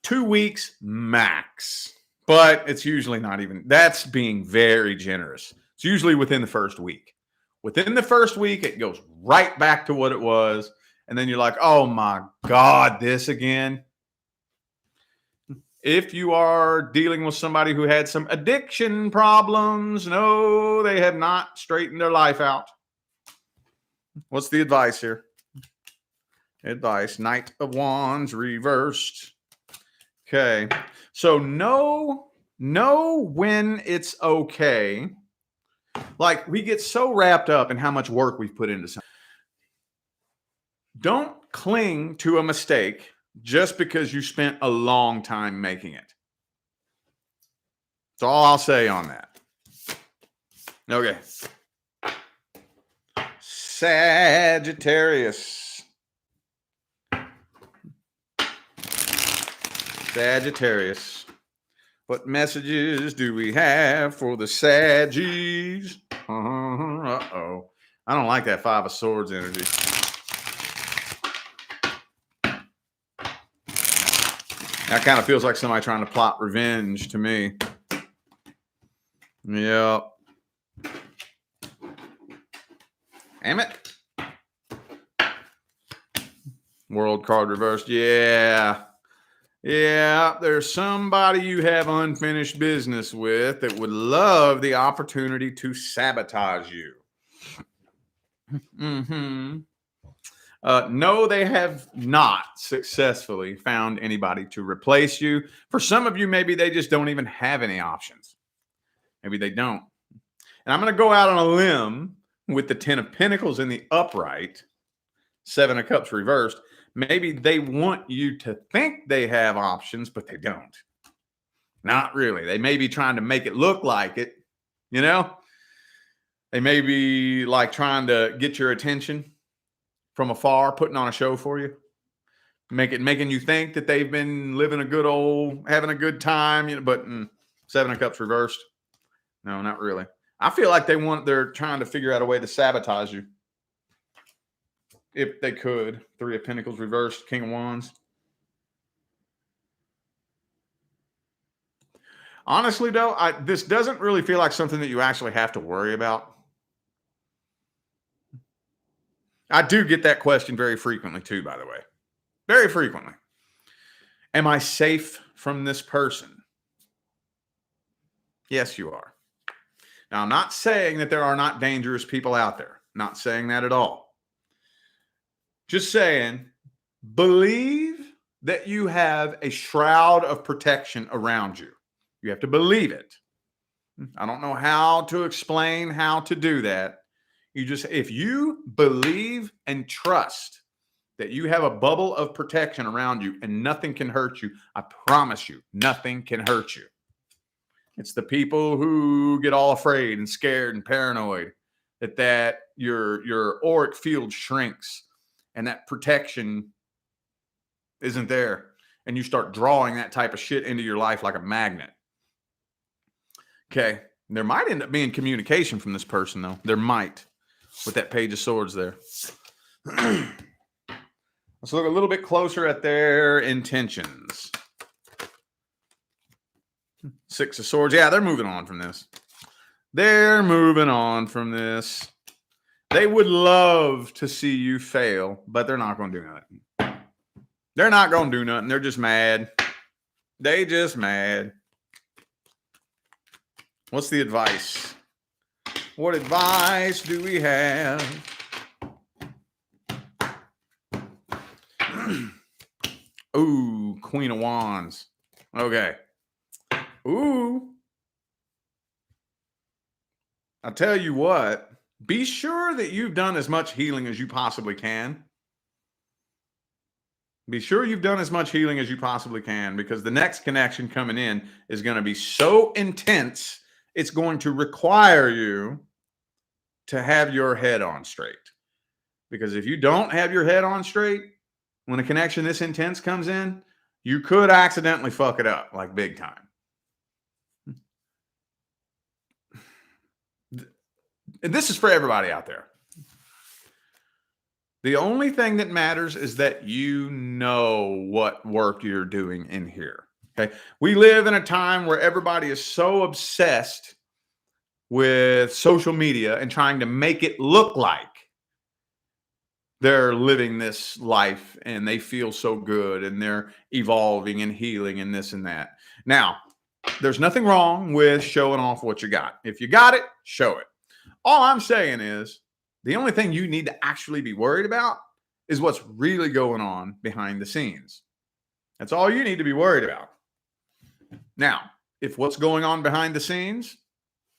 2 weeks max. But it's usually not even. That's being very generous. It's usually within the first week. Within the first week, it goes right back to what it was. And then you're like, oh my God, this again. If you are dealing with somebody who had some addiction problems, no, they have not straightened their life out. What's the advice here? Advice, Knight of Wands reversed. Okay. So know when it's okay. Like, we get so wrapped up in how much work we've put into something. Don't cling to a mistake just because you spent a long time making it. That's all I'll say on that. Okay. Sagittarius. Sagittarius. What messages do we have for the Saggies? Uh-oh. I don't like that Five of Swords energy. That kind of feels like somebody trying to plot revenge to me. Yep. Damn it. World card reversed. Yeah. Yeah, there's somebody you have unfinished business with that would love the opportunity to sabotage you. Mm-hmm. No, they have not successfully found anybody to replace you. For some of you, maybe they just don't even have any options. Maybe they don't. And I'm going to go out on a limb with the 10 of Pentacles in the upright, 7 of Cups reversed. Maybe they want you to think they have options, but they don't. Not really. They may be trying to make it look like it, you know? They may be like trying to get your attention from afar, putting on a show for you, making you think that they've been living a good old, having a good time, you know, but 7 of Cups reversed. No, not really. I feel like they're trying to figure out a way to sabotage you. If they could. 3 of Pentacles reversed, King of Wands. Honestly, though, this doesn't really feel like something that you actually have to worry about. I do get that question very frequently, too, by the way. Very frequently. Am I safe from this person? Yes, you are. Now, I'm not saying that there are not dangerous people out there. Not saying that at all. Just saying, believe that you have a shroud of protection around you. You have to believe it. I don't know how to explain how to do that. If you believe and trust that you have a bubble of protection around you and nothing can hurt you, I promise you, nothing can hurt you. It's the people who get all afraid and scared and paranoid that your auric field shrinks and that protection isn't there. And you start drawing that type of shit into your life like a magnet. Okay. There might end up being communication from this person, though. There might, with that Page of Swords there. Let's look a little bit closer at their intentions. 6 of Swords. Yeah, they're moving on from this. They're moving on from this. They would love to see you fail, but they're not going to do nothing. They're not going to do nothing. They're just mad. They just mad. What's the advice? What advice do we have? Ooh, Queen of Wands. Okay. Ooh. I tell you what, be sure that you've done as much healing as you possibly can. Be sure you've done as much healing as you possibly can, because the next connection coming in is going to be so intense, it's going to require you to have your head on straight. Because if you don't have your head on straight, when a connection this intense comes in, you could accidentally fuck it up, like big time. And this is for everybody out there. The only thing that matters is that you know what work you're doing in here. Okay. We live in a time where everybody is so obsessed with social media and trying to make it look like they're living this life and they feel so good and they're evolving and healing and this and that. Now, there's nothing wrong with showing off what you got. If you got it, show it. All I'm saying is the only thing you need to actually be worried about is what's really going on behind the scenes. That's all you need to be worried about. Now, if what's going on behind the scenes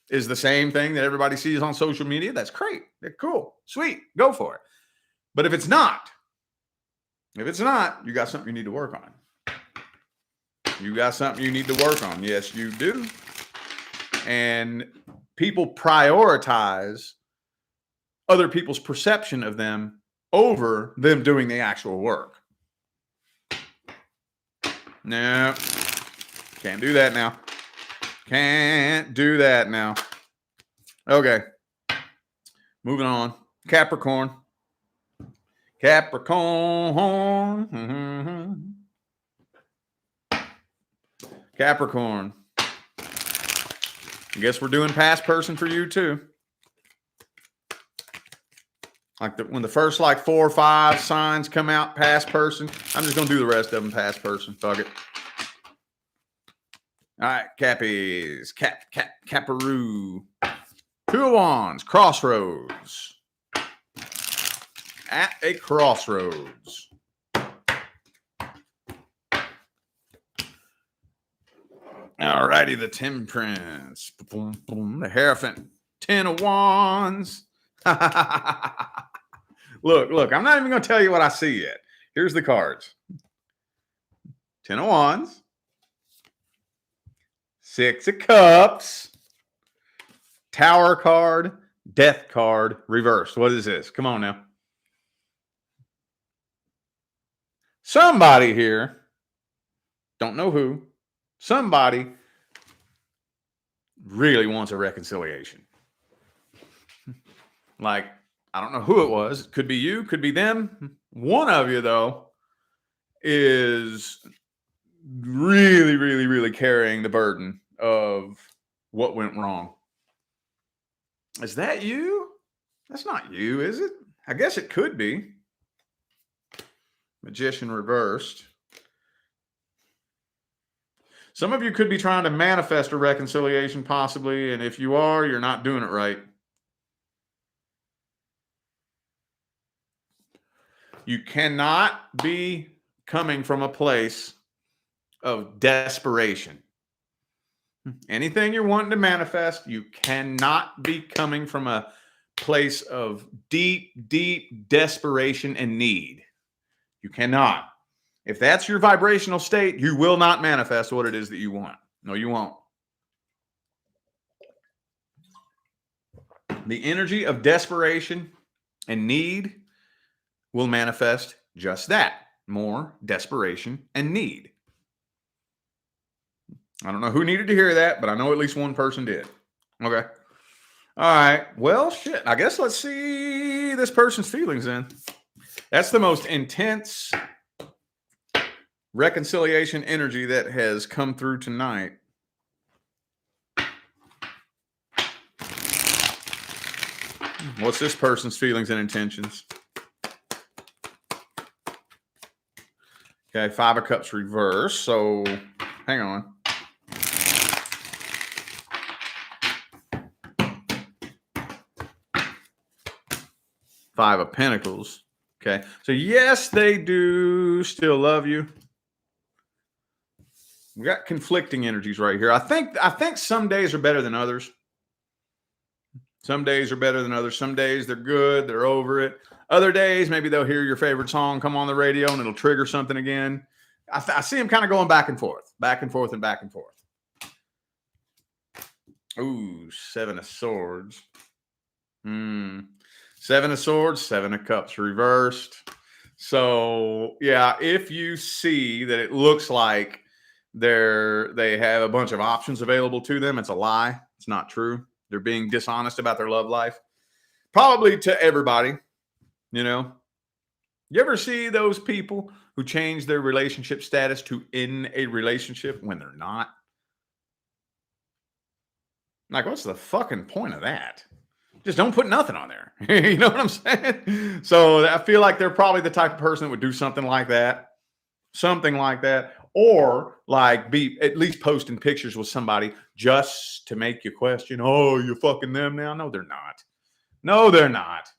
is the same thing that everybody sees on social media, that's great. They're cool. Sweet. Go for it. But if it's not, you got something you need to work on. You got something you need to work on. Yes, you do. And people prioritize other people's perception of them over them doing the actual work. No, can't do that now. Can't do that now. Okay. Moving on. Capricorn. Capricorn. Capricorn. I guess we're doing past person for you too. Like when the first 4 or 5 signs come out, past person, I'm just going to do the rest of them past person. Fuck it. All right, Cappies. Caparoo. 2 of Wands. Crossroads. at a crossroads. All righty, the Temperance. Boom, boom, the Hierophant. 10 of Wands. Look, I'm not even going to tell you what I see yet. Here's the cards. 10 of Wands. 6 of Cups. Tower card. Death card. Reversed. What is this? Come on now. Somebody here, don't know who, somebody really wants a reconciliation. Like, I don't know who it was. It could be you, could be them. One of you, though, is really, really, really carrying the burden of what went wrong. Is that you? That's not you, is it? I guess it could be. Magician reversed. Some of you could be trying to manifest a reconciliation, possibly, and if you are, you're not doing it right. You cannot be coming from a place of desperation. Anything you're wanting to manifest, you cannot be coming from a place of deep, deep desperation and need. You cannot. If that's your vibrational state, you will not manifest what it is that you want. No, you won't. The energy of desperation and need will manifest just that. More desperation and need. I don't know who needed to hear that, but I know at least one person did. Okay. All right. Well, shit. I guess let's see this person's feelings then. That's the most intense reconciliation energy that has come through tonight. What's this person's feelings and intentions? Okay, 5 of Cups reverse. So, hang on. Five of Pentacles. Okay, so yes, they do still love you. We got conflicting energies right here. I think some days are better than others. Some days are better than others. Some days they're good, they're over it. Other days, maybe they'll hear your favorite song come on the radio and it'll trigger something again. I see them kind of going back and forth, back and forth, and back and forth. Ooh, 7 of Swords. 7 of Swords, 7 of Cups reversed. So, yeah, if you see that it looks like they have a bunch of options available to them, it's a lie. It's not true. They're being dishonest about their love life. Probably to everybody, you know. You ever see those people who change their relationship status to in a relationship when they're not? Like, what's the fucking point of that? Just don't put nothing on there. You know what I'm saying? So I feel like they're probably the type of person that would do something like that. Something like that. Or like be at least posting pictures with somebody just to make you question, oh, you fucking them now? No, they're not. No, they're not.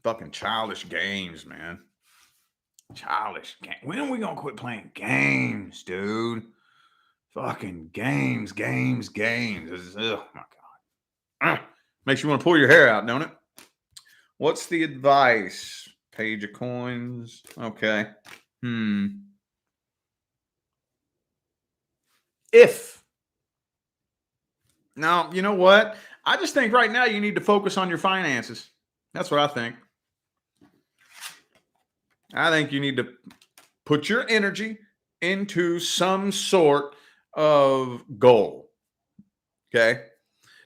Fucking childish games, man. Childish games. When are we going to quit playing games, dude? Fucking games. Oh, my God. Makes you want to pull your hair out, don't it? What's the advice? Page of Coins. Okay. If. Now, you know what? I just think right now you need to focus on your finances. That's what I think. I think you need to put your energy into some sort of goal. Okay.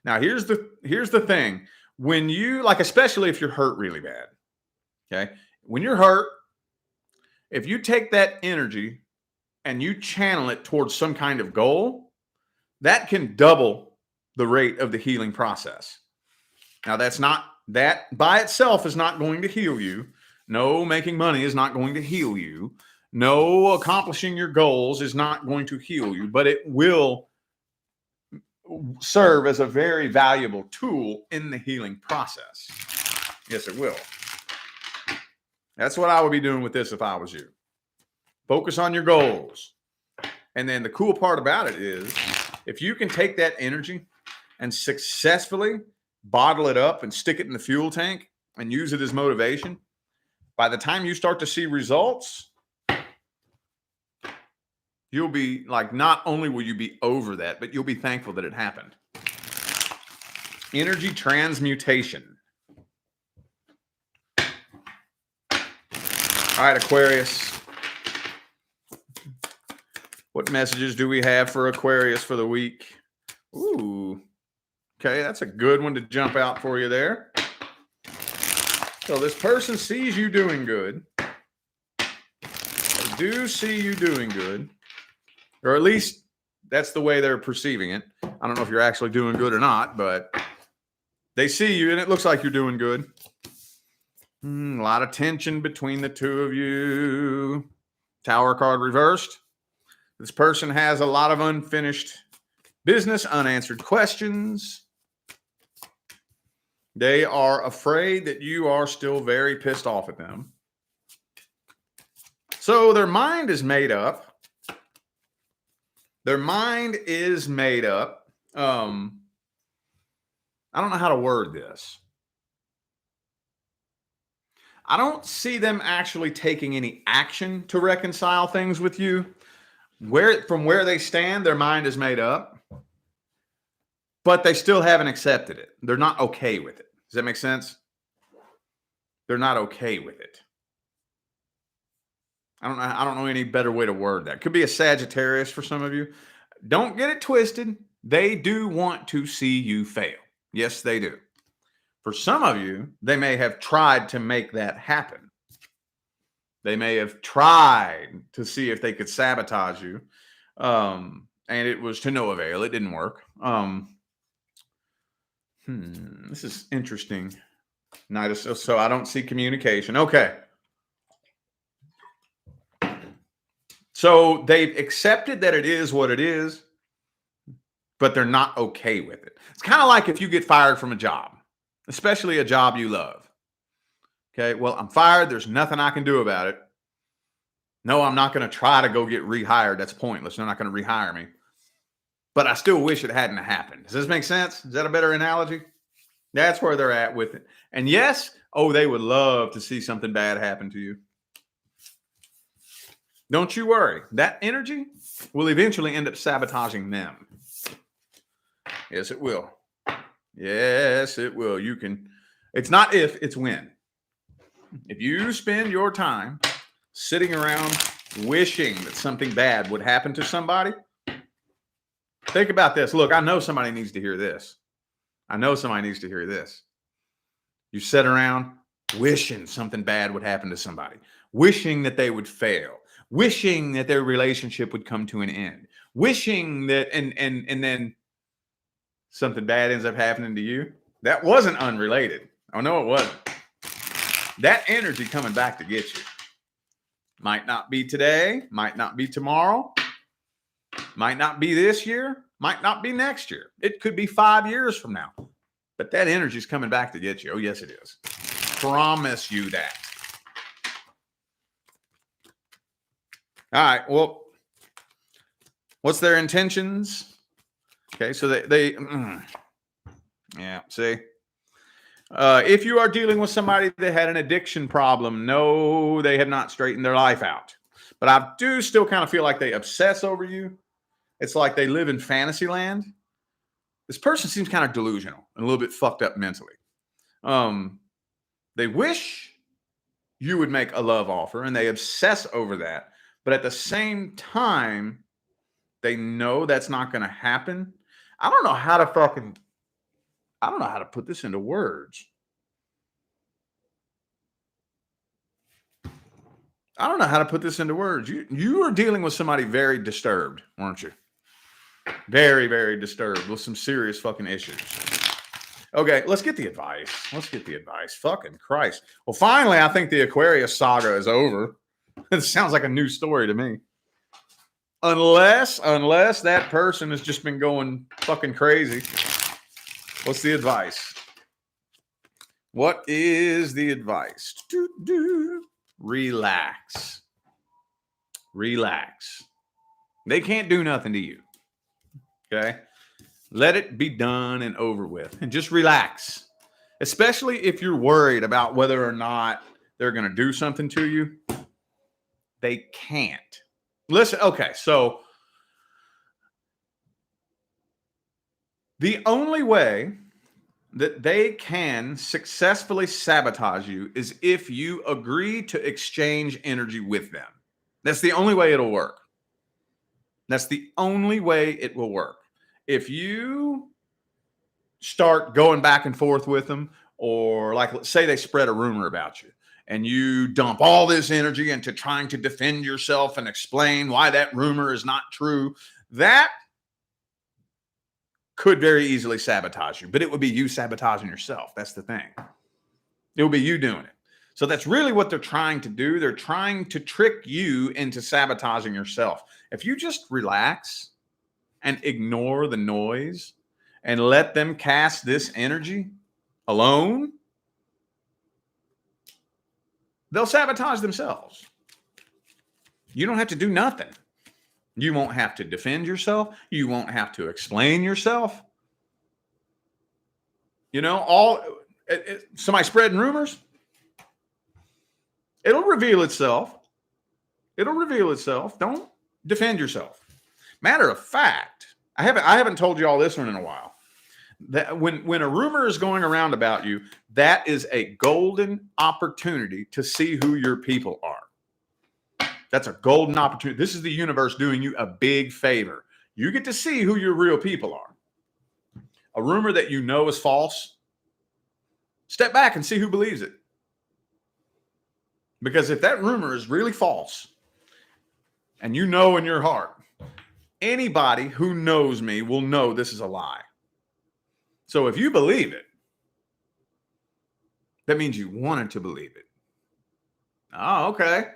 Now here's the thing. When you, like, especially if you're hurt really bad. Okay. When you're hurt, if you take that energy and you channel it towards some kind of goal, that can double the rate of the healing process. Now that by itself is not going to heal you. No, making money is not going to heal you. No, accomplishing your goals is not going to heal you, but it will serve as a very valuable tool in the healing process. Yes, it will. That's what I would be doing with this if I was you. Focus on your goals. And then the cool part about it is if you can take that energy and successfully bottle it up and stick it in the fuel tank and use it as motivation, by the time you start to see results, you'll be like, not only will you be over that, but you'll be thankful that it happened. Energy transmutation. All right, Aquarius. What messages do we have for Aquarius for the week? Ooh. Okay, that's a good one to jump out for you there. So this person sees you doing good. They do see you doing good. Or at least that's the way they're perceiving it. I don't know if you're actually doing good or not, but they see you and it looks like you're doing good. A lot of tension between the two of you. Tower card reversed. This person has a lot of unfinished business, unanswered questions. They are afraid that you are still very pissed off at them. So their mind is made up. Their mind is made up. I don't know how to word this. I don't see them actually taking any action to reconcile things with you. From where they stand, their mind is made up, but they still haven't accepted it. They're not okay with it. Does that make sense? They're not okay with it. I don't know any better way to word that. Could be a Sagittarius for some of you. Don't get it twisted. They do want to see you fail. Yes, they do. For some of you, they may have tried to make that happen. They may have tried to see if they could sabotage you. And it was to no avail. It didn't work. This is interesting. So I don't see communication. Okay. So they've accepted that it is what it is, but they're not okay with it. It's kind of like if you get fired from a job, especially a job you love. Okay, well, I'm fired. There's nothing I can do about it. No, I'm not going to try to go get rehired. That's pointless. They're not going to rehire me. But I still wish it hadn't happened. Does this make sense? Is that a better analogy? That's where they're at with it. And yes, they would love to see something bad happen to you. Don't you worry. That energy will eventually end up sabotaging them. Yes, it will. Yes, it will. It's not if, it's when. If you spend your time sitting around wishing that something bad would happen to somebody, think about this. Look, I know somebody needs to hear this. You sit around wishing something bad would happen to somebody, wishing that they would fail, wishing that their relationship would come to an end, wishing that, and then something bad ends up happening to you. That wasn't unrelated. Oh, no, it wasn't. That energy coming back to get you. Might not be today, might not be tomorrow, might not be this year, might not be next year. It could be 5 years from now. But that energy is coming back to get you. Oh, yes, it is. Promise you that. All right, well, what's their intentions? Okay, so yeah, see? If you are dealing with somebody that had an addiction problem, no, they have not straightened their life out. But I do still kind of feel like they obsess over you. It's like they live in fantasy land. This person seems kind of delusional and a little bit fucked up mentally. They wish you would make a love offer and they obsess over that. But at the same time, they know that's not going to happen. I don't know how to put this into words. You are dealing with somebody very disturbed, weren't you? Very, very disturbed with some serious fucking issues. Okay, let's get the advice. Fucking Christ. Well, finally, I think the Aquarius saga is over. It sounds like a new story to me. Unless that person has just been going fucking crazy. What's the advice? What is the advice? Relax. Relax. They can't do nothing to you. Okay? Let it be done and over with. And just relax. Especially if you're worried about whether or not they're going to do something to you. They can't. Listen, okay, so the only way that they can successfully sabotage you is if you agree to exchange energy with them. That's the only way it'll work. That's the only way it will work. If you start going back and forth with them, or like, let's say they spread a rumor about you, and you dump all this energy into trying to defend yourself and explain why that rumor is not true, that could very easily sabotage you, but it would be you sabotaging yourself. That's the thing. It will be you doing it. So that's really what they're trying to do. They're trying to trick you into sabotaging yourself. If you just relax and ignore the noise and let them cast this energy alone, they'll sabotage themselves. You don't have to do nothing. You won't have to defend yourself. You won't have to explain yourself. You know, somebody spreading rumors, it'll reveal itself. It'll reveal itself. Don't defend yourself. Matter of fact, I haven't told you all this one in a while. That when a rumor is going around about you, that is a golden opportunity to see who your people are. That's a golden opportunity. This is the universe doing you a big favor. You get to see who your real people are. A rumor that you know is false, step back and see who believes it. Because if that rumor is really false, and you know in your heart, anybody who knows me will know this is a lie. So if you believe it, that means you wanted to believe it. Oh, okay.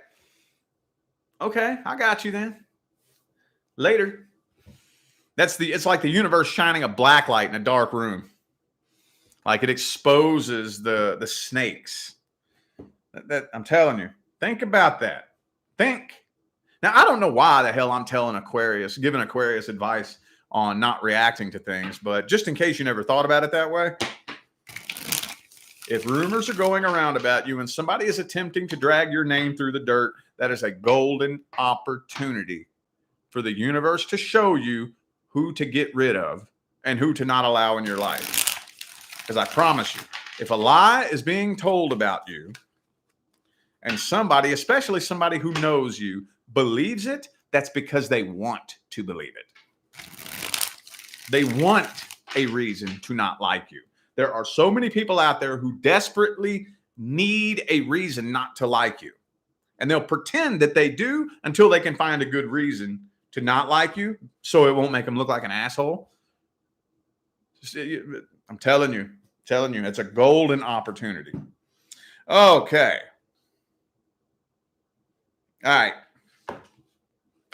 Okay, I got you then. Later. It's like the universe shining a black light in a dark room. Like it exposes the snakes. That I'm telling you. Think about that. Think. Now, I don't know why the hell I'm telling Aquarius, giving Aquarius advice on not reacting to things, but just in case you never thought about it that way, if rumors are going around about you and somebody is attempting to drag your name through the dirt, that is a golden opportunity for the universe to show you who to get rid of and who to not allow in your life. Because I promise you, if a lie is being told about you and somebody, especially somebody who knows you, believes it, that's because they want to believe it. They want a reason to not like you. There are so many people out there who desperately need a reason not to like you. And they'll pretend that they do until they can find a good reason to not like you, so it won't make them look like an asshole. I'm telling you, it's a golden opportunity. Okay. All right.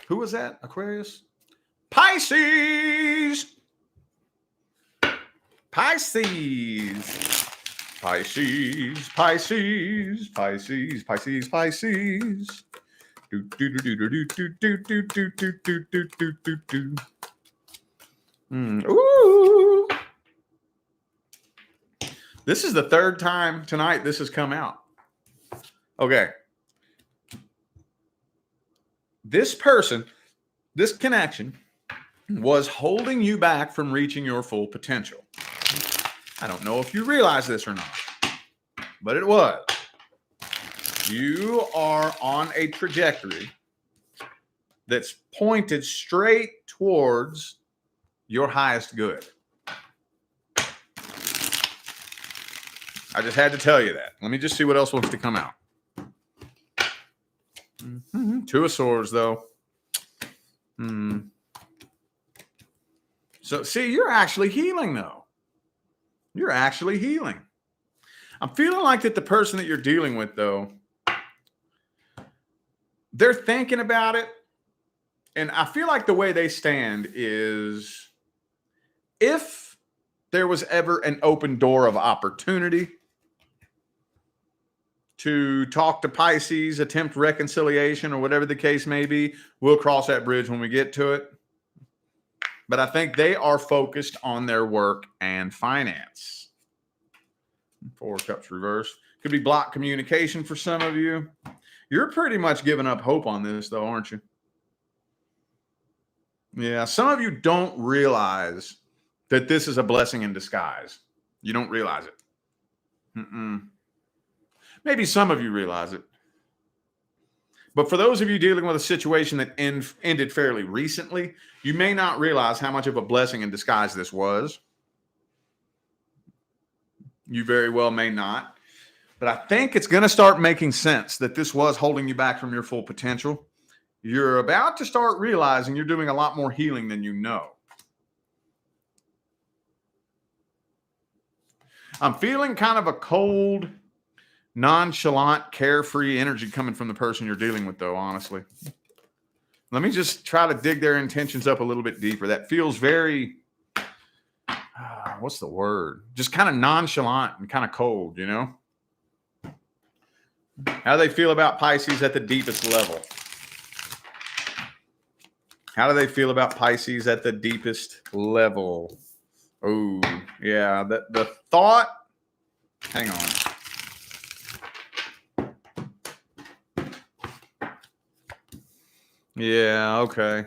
Who was that? Aquarius? Pisces. Pisces. Pisces. Pisces. Pisces. Pisces. Pisces. Ooh. This is the third time tonight this has come out. Okay. This person, this connection was holding you back from reaching your full potential. I don't know if you realize this or not, but it was. You are on a trajectory that's pointed straight towards your highest good. I just had to tell you that. Let me just see what else wants to come out. Two of Swords, though. So, see, you're actually healing, though. You're actually healing. I'm feeling like that the person that you're dealing with, though, they're thinking about it, And I feel like the way they stand is if there was ever an open door of opportunity to talk to Pisces, attempt reconciliation, or whatever the case may be, we'll cross that bridge when we get to it. But I think they are focused on their work and finance. 4 Cups reversed. Could be blocked communication for some of you. You're pretty much giving up hope on this, though, aren't you? Yeah, some of you don't realize that this is a blessing in disguise. You don't realize it. Maybe some of you realize it. But for those of you dealing with a situation that ended fairly recently, you may not realize how much of a blessing in disguise this was. You very well may not. But I think it's going to start making sense that this was holding you back from your full potential. You're about to start realizing you're doing a lot more healing than you know. I'm feeling kind of a cold, nonchalant, carefree energy coming from the person you're dealing with, though, honestly. Let me just try to dig their intentions up a little bit deeper. That feels very, what's the word? Just kind of nonchalant and kind of cold, you know? How do they feel about Pisces at the deepest level? How do they feel about Pisces at the deepest level? Oh, yeah. The thought, hang on. Yeah, okay.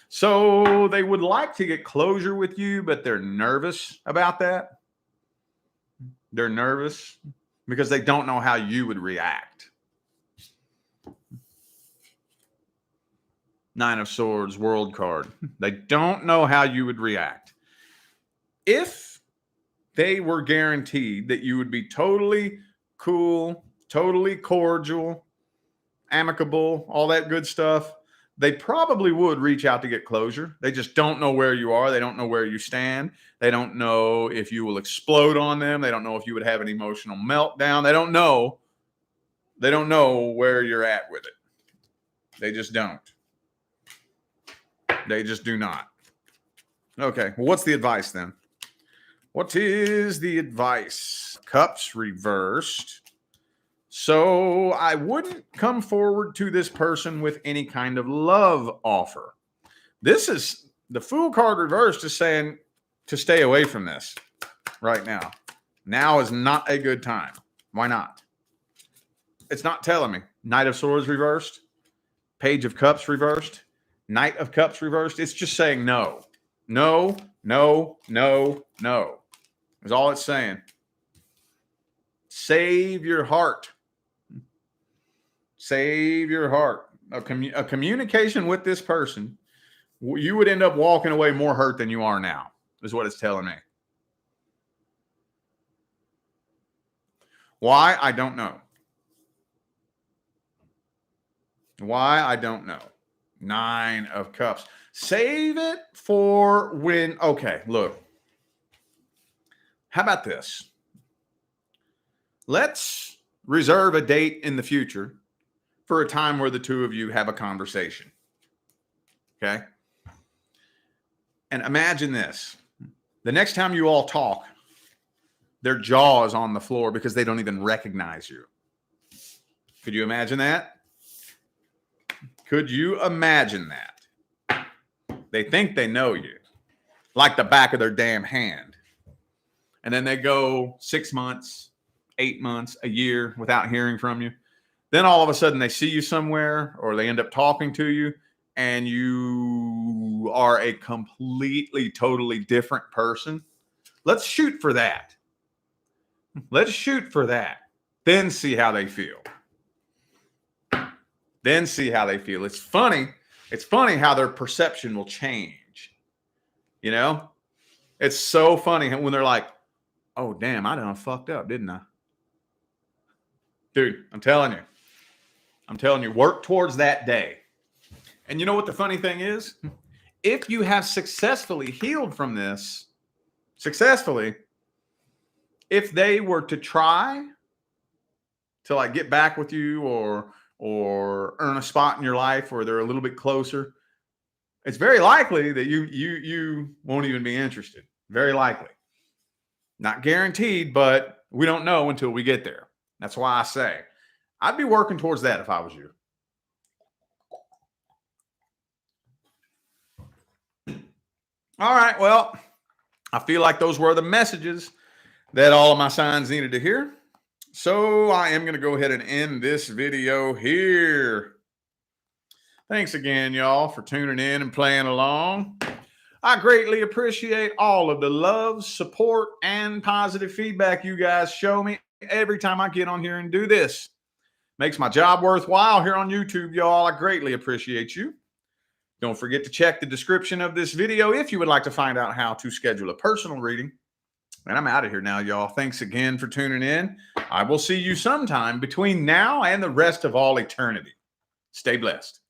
So they would like to get closure with you, but they're nervous about that. They're nervous because they don't know how you would react. 9 of Swords, World card. They don't know how you would react. If they were guaranteed that you would be totally cool, totally cordial, amicable, all that good stuff, they probably would reach out to get closure. They just don't know where you are. They don't know where you stand. They don't know if you will explode on them. They don't know if you would have an emotional meltdown. They don't know. They don't know where you're at with it. They just don't. They just do not. Okay, well, what's the advice then? What is the advice? Cups reversed. So I wouldn't come forward to this person with any kind of love offer. This is the Fool card reversed is saying to stay away from this right now. Now is not a good time. Why not? It's not telling me. Knight of Swords reversed. Page of Cups reversed. Knight of Cups reversed. It's just saying no. No, no, no, no. That's all it's saying. Save your heart. Save your heart. A communication with this person, you would end up walking away more hurt than you are now, is what it's telling me. Why? I don't know. Why? I don't know. 9 of Cups. Save it for when, okay, look. How about this? Let's reserve a date in the future for a time where the two of you have a conversation. Okay? And imagine this. The next time you all talk, their jaw is on the floor because they don't even recognize you. Could you imagine that? Could you imagine that? They think they know you, like the back of their damn hand. And then they go 6 months, 8 months, a year without hearing from you. Then all of a sudden they see you somewhere or they end up talking to you and you are a completely, totally different person. Let's shoot for that. Let's shoot for that. Then see how they feel. Then see how they feel. It's funny. It's funny how their perception will change. You know? It's so funny when they're like, oh, damn, I done fucked up, didn't I? Dude, I'm telling you, work towards that day. And you know what the funny thing is? If you have successfully healed from this, if they were to try to like get back with you or earn a spot in your life where they're a little bit closer, it's very likely that you won't even be interested. Very likely. Not guaranteed, but we don't know until we get there. That's why I say I'd be working towards that if I was you. All right. Well, I feel like those were the messages that all of my signs needed to hear. So I am going to go ahead and end this video here. Thanks again, y'all, for tuning in and playing along. I greatly appreciate all of the love, support, and positive feedback you guys show me every time I get on here and do this. Makes my job worthwhile here on YouTube, y'all. I greatly appreciate you. Don't forget to check the description of this video if you would like to find out how to schedule a personal reading. And I'm out of here now, y'all. Thanks again for tuning in. I will see you sometime between now and the rest of all eternity. Stay blessed.